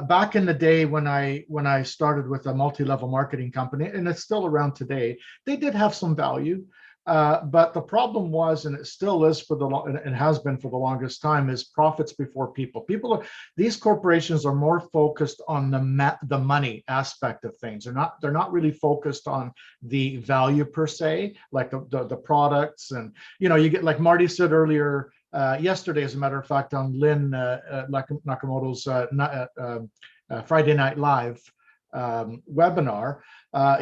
Speaker 8: Back in the day when I started with a multi-level marketing company, and it's still around today, they did have some value. But the problem was, and it still is for the and has been for the longest time, is profits before people. These corporations are more focused on the money aspect of things. They're not really focused on the value per se, like the products. And you get, like Marty said earlier yesterday, as a matter of fact, on Lynn Nakamoto's Friday Night Live webinar.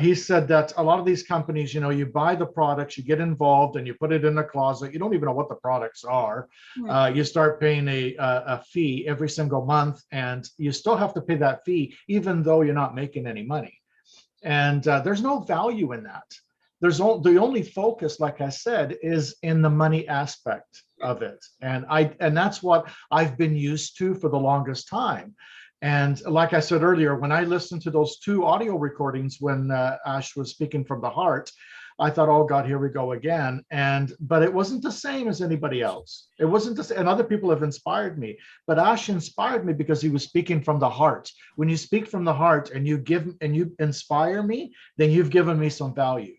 Speaker 8: He said that a lot of these companies, you buy the products, you get involved, and you put it in the closet. You don't even know what the products are. You start paying a fee every single month, and you still have to pay that fee, even though you're not making any money. And there's no value in that. The only focus, like I said, is in the money aspect of it. And that's what I've been used to for the longest time. And like I said earlier, when I listened to those 2 audio recordings when Ash was speaking from the heart, I thought, oh God, here we go again. But it wasn't the same as anybody else. It wasn't the same. And other people have inspired me. But Ash inspired me because he was speaking from the heart. When you speak from the heart and you inspire me, then you've given me some value.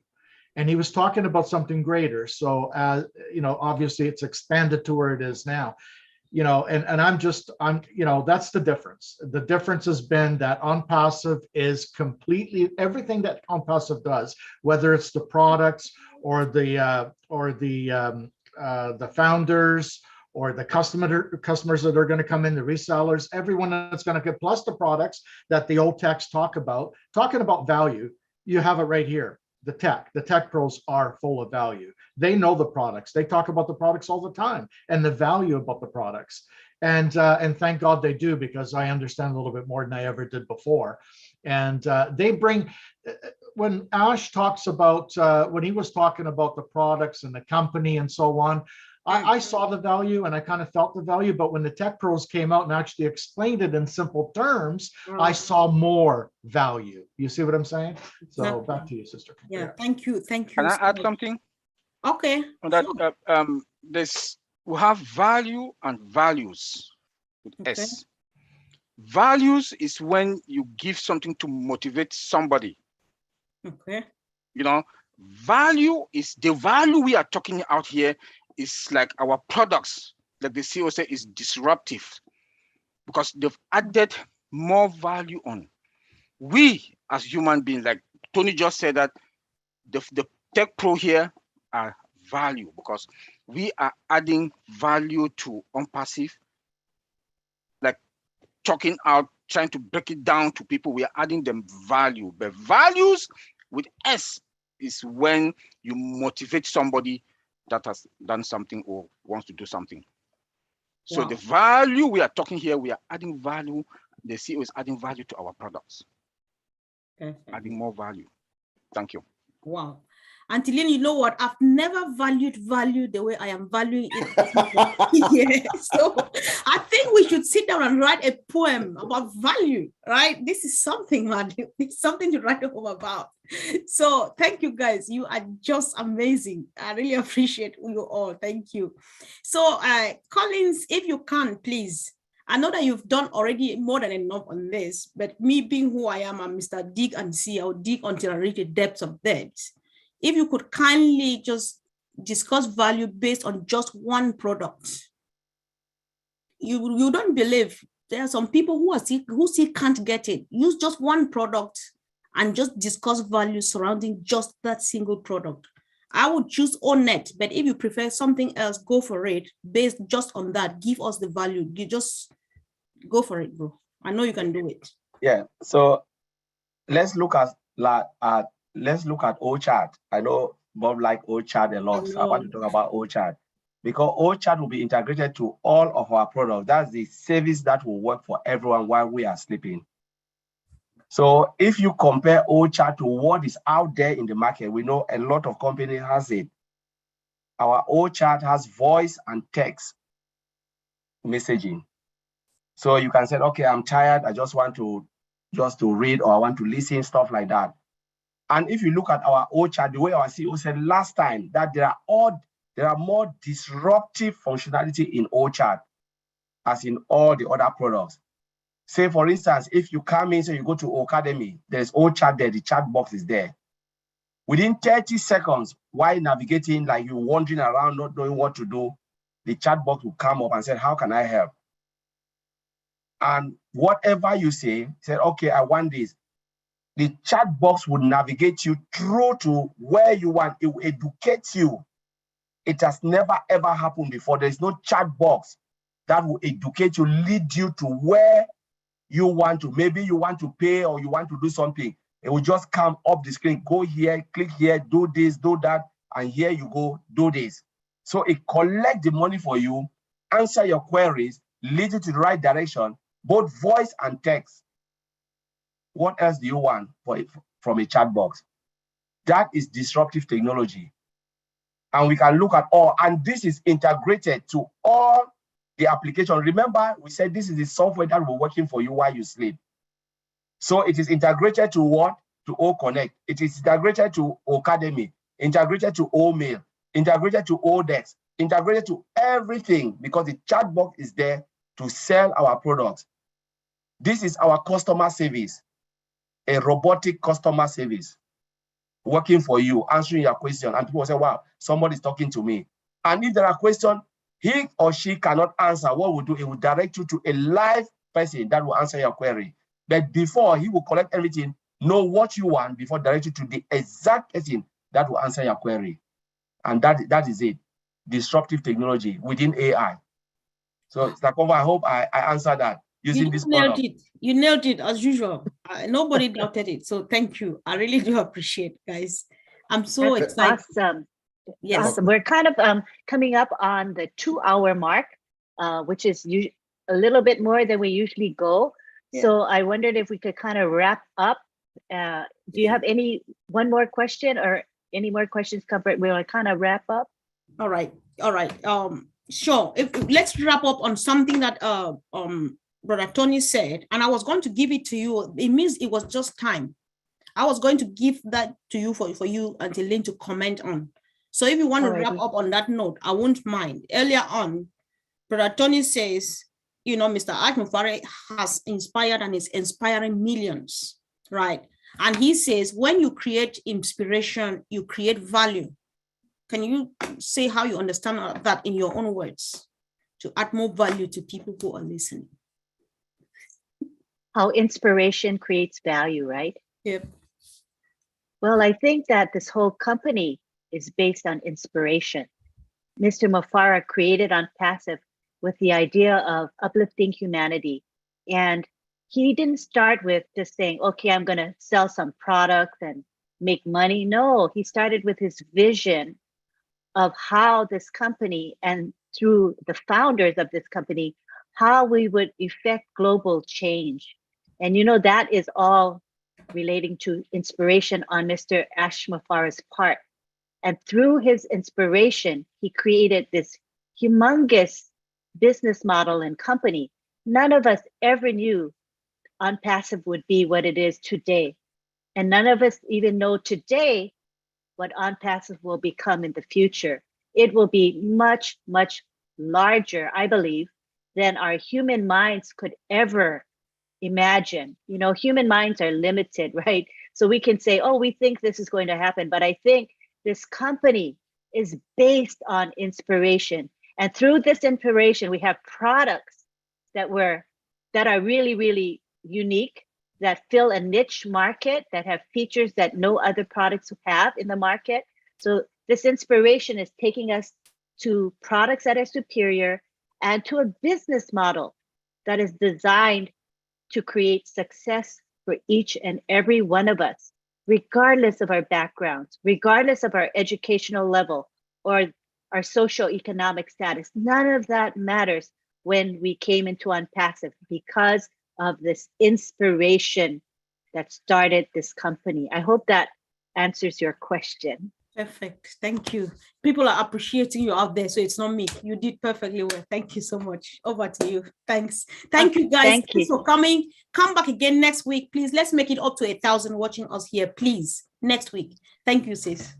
Speaker 8: And he was talking about something greater. So obviously it's expanded to where it is now. And I'm that's the difference. The difference has been that ONPASSIVE is completely everything that ONPASSIVE does, whether it's the products or the founders or the customers that are going to come in, the resellers, everyone that's going to get, plus the products that the old techs talking about value. You have it right here. The tech pros are full of value. They know the products. They talk about the products all the time and the value about the products. And thank God they do, because I understand a little bit more than I ever did before. And they bring, when Ash talks about, when he was talking about the products and the company and so on, I saw the value and I kind of felt the value, but when the tech pros came out and actually explained it in simple terms, I saw more value. You see what I'm saying? So back to you, sister.
Speaker 4: Yeah, thank you.
Speaker 5: Can I add something?
Speaker 4: Okay.
Speaker 5: On that, we have value and values with S. Values is when you give something to motivate somebody.
Speaker 4: Okay.
Speaker 5: Value is the value we are talking out here. Is like our products, like the CEO said, is disruptive because they've added more value on. We as human beings, like Tony just said, that the tech pro here are value because we are adding value to ONPASSIVE, like talking out, trying to break it down to people. We are adding them value. But values with S is when you motivate somebody that has done something or wants to do something. So the value we are talking here, we are adding value. The CEO is adding value to our products. Adding more value. Thank you.
Speaker 4: Wow. Auntie Lynn, you know what? I've never valued value the way I am valuing it. So I think we should sit down and write a poem about value, right? This is something, man. It's something to write home about. So thank you, guys. You are just amazing. I really appreciate you all. Thank you. So Collins, if you can, please. I know that you've done already more than enough on this, but me being who I am, I'm Mr. Dig and See. I'll dig until I reach the depths of depths. If you could kindly just discuss value based on just one product. You don't believe there are some people who still can't get it. Use just one product and just discuss value surrounding just that single product. I would choose ONET, but if you prefer something else, go for it based just on that. Give us the value. You just go for it, bro. I know you can do it.
Speaker 3: Yeah. So let's look at OChat. I know Bob likes OChat a lot. So I want to talk about OChat because OChat will be integrated to all of our products. That's the service that will work for everyone while we are sleeping. So if you compare OChat to what is out there in the market, we know a lot of companies has it. Our OChat has voice and text. messaging. So you can say, okay, I'm tired. I just want to read, or I want to listen, stuff like that. And if you look at our old chat, the way our CEO said last time, that there are more disruptive functionality in old chat as in all the other products. Say, for instance, if you come in, so you go to Academy, there's old chat there, the chat box is there. Within 30 seconds, while navigating, like you're wandering around, not knowing what to do, the chat box will come up and say, how can I help? And whatever you say, okay, I want this. The chat box would navigate you through to where you want. It will educate you. It has never, ever happened before. There's no chat box that will educate you, lead you to where you want to. Maybe you want to pay or you want to do something. It will just come up the screen. Go here, click here, do this, do that, and here you go, do this. So it collects the money for you, answer your queries, lead you to the right direction, both voice and text. What else do you want from a chat box? That is disruptive technology. And we can look at all, and this is integrated to all the application. Remember, we said this is the software that will be working for you while you sleep. So it is integrated to what? To O Connect. It is integrated to Academy, integrated to O Mail, integrated to Odex, integrated to everything, because the chat box is there to sell our products. This is our customer service, a robotic customer service working for you, answering your question. And people say, wow, somebody's talking to me. And if there are questions he or she cannot answer, what we'll do, it will direct you to a live person that will answer your query. But before, he will collect everything, know what you want before direct you to the exact person that will answer your query. And that is it. Disruptive technology within AI. So, Stakova, I hope I answered that using this product.
Speaker 4: You nailed it as usual. Nobody doubted it. So thank you. I really do appreciate, guys. I'm so excited.
Speaker 1: Awesome.
Speaker 4: Yes.
Speaker 1: Awesome. We're kind of coming up on the 2-hour mark, which is a little bit more than we usually go. Yeah. So I wondered if we could kind of wrap up. Do you have one more question or any more questions covered? We want to kind of wrap up.
Speaker 4: All right. Sure. Let's wrap up on something that Brother Tony said, and I was going to give it to you. It means it was just time. I was going to give that to you for you and Lynn to comment on. So if you want to wrap up on that note, I won't mind. Earlier on, Brother Tony says, Mr. Ajmufare has inspired and is inspiring millions, right? And he says, when you create inspiration, you create value. Can you say how you understand that in your own words to add more value to people who are listening?
Speaker 1: How inspiration creates value, right?
Speaker 4: Yep.
Speaker 1: Well, I think that this whole company is based on inspiration. Mr. Mufara created ONPASSIVE with the idea of uplifting humanity. And he didn't start with just saying, okay, I'm going to sell some products and make money. No, he started with his vision of how this company, and through the founders of this company, how we would effect global change. And that is all relating to inspiration on Mr. Ashmafara's part. And through his inspiration, he created this humongous business model and company. None of us ever knew ONPASSIVE would be what it is today. And none of us even know today what ONPASSIVE will become in the future. It will be much, much larger, I believe, than our human minds could ever imagine. Human minds are limited, right? So we can say, oh, we think this is going to happen. But I think this company is based on inspiration. And through this inspiration, we have products that are really, really unique, that fill a niche market, that have features that no other products have in the market. So this inspiration is taking us to products that are superior and to a business model that is designed to create success for each and every one of us, regardless of our backgrounds, regardless of our educational level or our socioeconomic status. None of that matters when we came into ONPASSIVE, because of this inspiration that started this company. I hope that answers your question.
Speaker 4: Perfect. Thank you. People are appreciating you out there, so it's not me. You did perfectly well. Thank you so much. Over to you. Thanks. Thank you, guys.
Speaker 1: Thank
Speaker 4: Thanks
Speaker 1: you.
Speaker 4: for coming. Come back again next week, please. Let's make it up to 1,000 watching us here, please. Next week. Thank you, sis.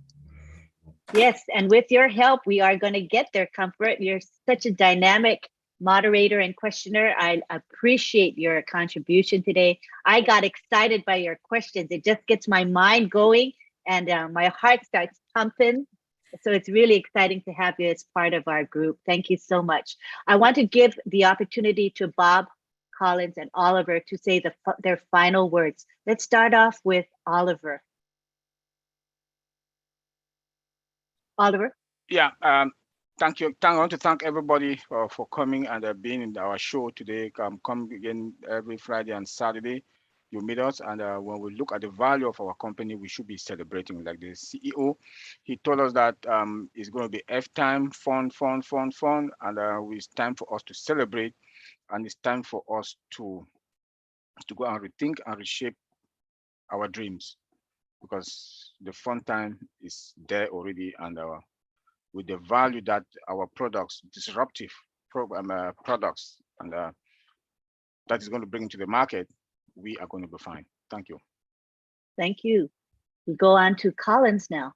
Speaker 1: Yes, and with your help, we are going to get there, Comfort. You're such a dynamic moderator and questioner. I appreciate your contribution today. I got excited by your questions. It just gets my mind going and my heart starts pumping. So it's really exciting to have you as part of our group. Thank you so much. I want to give the opportunity to Bob, Collins, and Oliver to say their final words. Let's start off with Oliver. Oliver?
Speaker 5: Yeah, thank you. I want to thank everybody for coming and being in our show today. Come again every Friday and Saturday. You meet us, and when we look at the value of our company, we should be celebrating. Like the CEO, he told us that it's going to be F time, fun, and it's time for us to celebrate, and it's time for us to go and rethink and reshape our dreams, because the fun time is there already, and with the value that our products, disruptive products, and that is going to bring to the market, we are going to be fine. Thank you.
Speaker 1: Thank you. We go on to Collins now.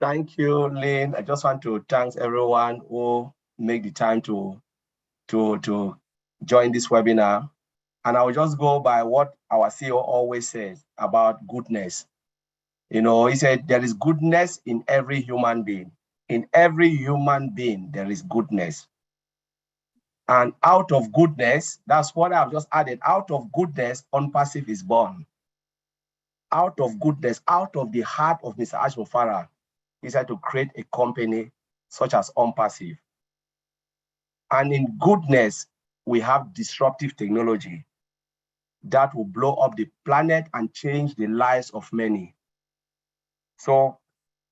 Speaker 3: Thank you, Lynn. I just want to thank everyone who make the time to join this webinar. And I will just go by what our CEO always says about goodness. You know, he said there is goodness in every human being. In every human being, there is goodness. And out of goodness, that's what I've just added. Out of goodness, ONPASSIVE is born. Out of goodness, out of the heart of Mr. Ashmofara, he said to create a company such as ONPASSIVE. And in goodness, we have disruptive technology that will blow up the planet and change the lives of many. So,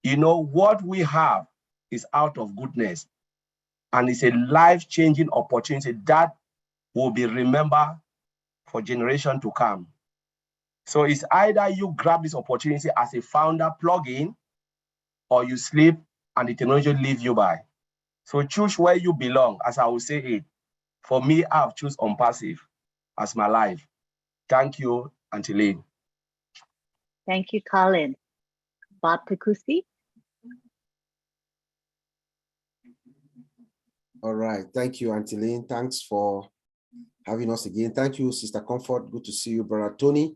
Speaker 3: you know, what we have is out of goodness. And it's a life-changing opportunity that will be remembered for generations to come. So it's either you grab this opportunity as a founder, plug in, or you sleep and the technology leave you by. So choose where you belong, as I will say it. For me, I've chosen ONPASSIVE as my life. Thank you, Auntie Lynn.
Speaker 1: Thank you, Colin. Bob Takusi.
Speaker 2: All right. Thank you, Auntie Lynn. Thanks for having us again. Thank you, Sister Comfort. Good to see you, Brother Tony.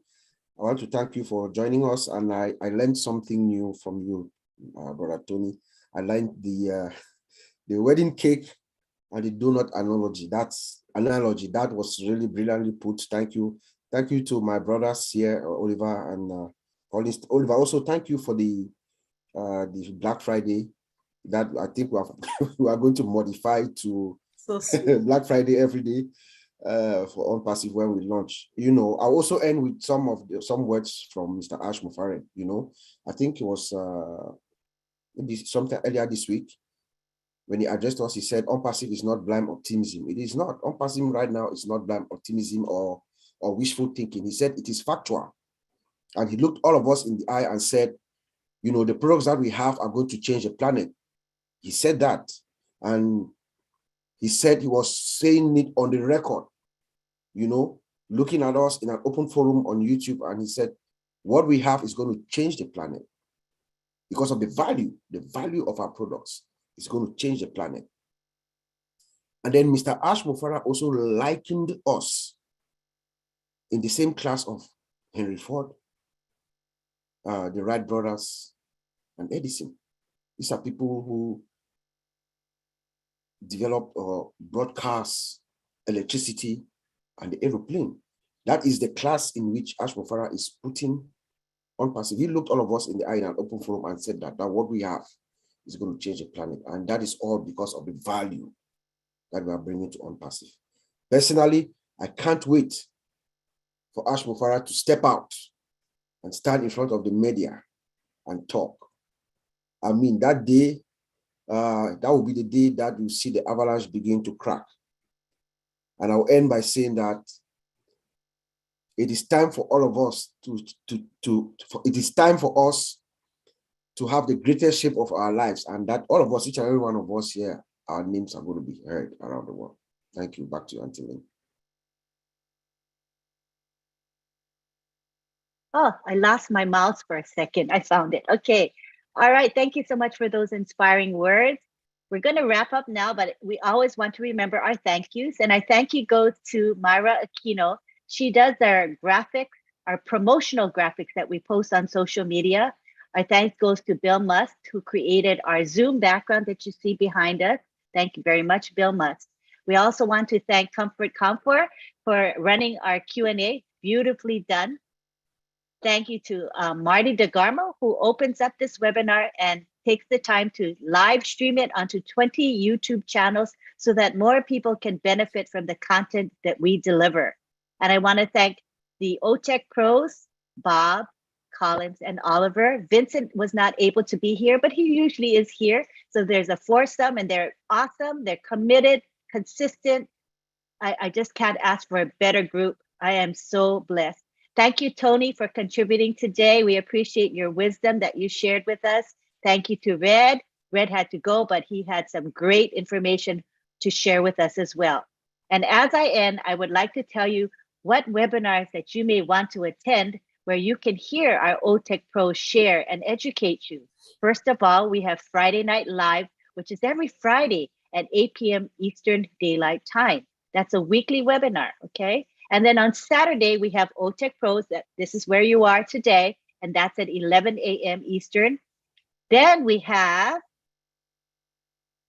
Speaker 2: I want to thank you for joining us, and I learned something new from you, Brother Tony. I learned the wedding cake and the donut analogy. That was really brilliantly put. Thank you. Thank you to my brothers here, Oliver and Collins. Oliver, also thank you for the Black Friday. That I think we are going to modify to Black Friday every day for ONPASSIVE when we launch. You know, I also end with some words from Mr. Ashmofara. You know, I think it was maybe something earlier this week when he addressed us. He said ONPASSIVE is not blind optimism. It is not. ONPASSIVE right now is not blind optimism or wishful thinking. He said it is factual, and he looked all of us in the eye and said, you know, the products that we have are going to change the planet. He said that, and he said he was saying it on the record, you know, looking at us in an open forum on YouTube, and he said, what we have is going to change the planet because of the value of our products is going to change the planet. And then Mr. Ashmofara also likened us in the same class of Henry Ford, the Wright brothers, and Edison. These are people who developed or broadcast electricity and the aeroplane. That is the class in which Ashmofara is putting ONPASSIVE. He looked all of us in the eye in an open forum and said that what we have is going to change the planet. And that is all because of the value that we are bringing to ONPASSIVE. Personally, I can't wait for Ashmofara to step out and stand in front of the media and talk. I mean, that day, that will be the day that you see the avalanche begin to crack. And I'll end by saying that it is time for all of us it is time for us to have the greatest shape of our lives, and that all of us, each and every one of us here, our names are going to be heard around the world. Thank you. Back to you, Auntie Lynn.
Speaker 1: Oh, I lost my mouse for a second. I found it. Okay. All right. Thank you so much for those inspiring words. We're going to wrap up now, but we always want to remember our thank yous. And our thank you goes to Myra Aquino. She does our graphics, our promotional graphics that we post on social media. Our thanks goes to Bill Must, who created our Zoom background that you see behind us. Thank you very much, Bill Must. We also want to thank Comfort for running our Q&A. Beautifully done. Thank you to Marty DeGarmo, who opens up this webinar and takes the time to live stream it onto 20 YouTube channels so that more people can benefit from the content that we deliver. And I want to thank the OTech pros, Bob, Collins, and Oliver. Vincent was not able to be here, but he usually is here. So there's a foursome, and they're awesome. They're committed, consistent. I just can't ask for a better group. I am so blessed. Thank you, Tony, for contributing today. We appreciate your wisdom that you shared with us. Thank you to Red. Red had to go, but he had some great information to share with us as well. And as I end, I would like to tell you what webinars that you may want to attend where you can hear our OTech pros share and educate you. First of all, we have Friday Night Live, which is every Friday at 8 p.m. Eastern Daylight Time. That's a weekly webinar, okay? And then on Saturday, we have OTech Pros. This is where you are today, and that's at 11 a.m. Eastern. Then we have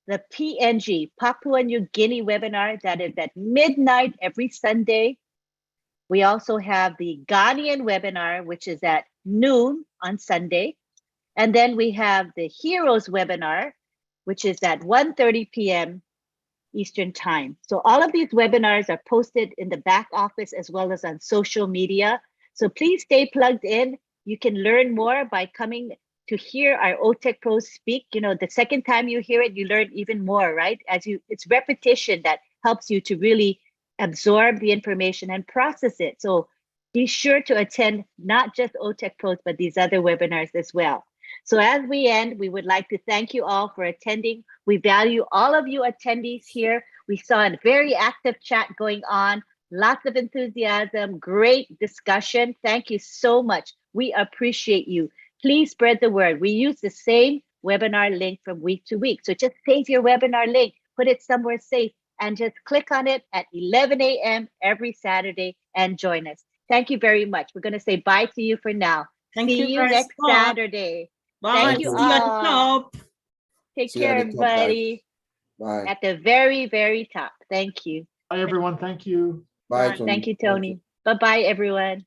Speaker 1: the PNG, Papua New Guinea webinar that is at midnight every Sunday. We also have the Ghanaian webinar, which is at noon on Sunday. And then we have the Heroes webinar, which is at 1:30 p.m. Eastern Time. So all of these webinars are posted in the back office as well as on social media. So please stay plugged in. You can learn more by coming to hear our OTech pros speak. You know, the second time you hear it, you learn even more, right? It's repetition that helps you to really absorb the information and process it. So be sure to attend not just OTech pros, but these other webinars as well. So as we end, we would like to thank you all for attending. We value all of you attendees here. We saw a very active chat going on, lots of enthusiasm, great discussion. Thank you so much. We appreciate you. Please spread the word. We use the same webinar link from week to week. So just save your webinar link, put it somewhere safe, and just click on it at 11 a.m. every Saturday and join us. Thank you very much. We're going to say bye to you for now. See you next Saturday.
Speaker 4: Bye.
Speaker 1: Thank you all. Take care, everybody.
Speaker 2: Bye.
Speaker 1: At the very, very top. Thank you.
Speaker 8: Bye, everyone. Thank you.
Speaker 2: Bye, Tony.
Speaker 1: Thank you, Tony. Bye-bye, everyone.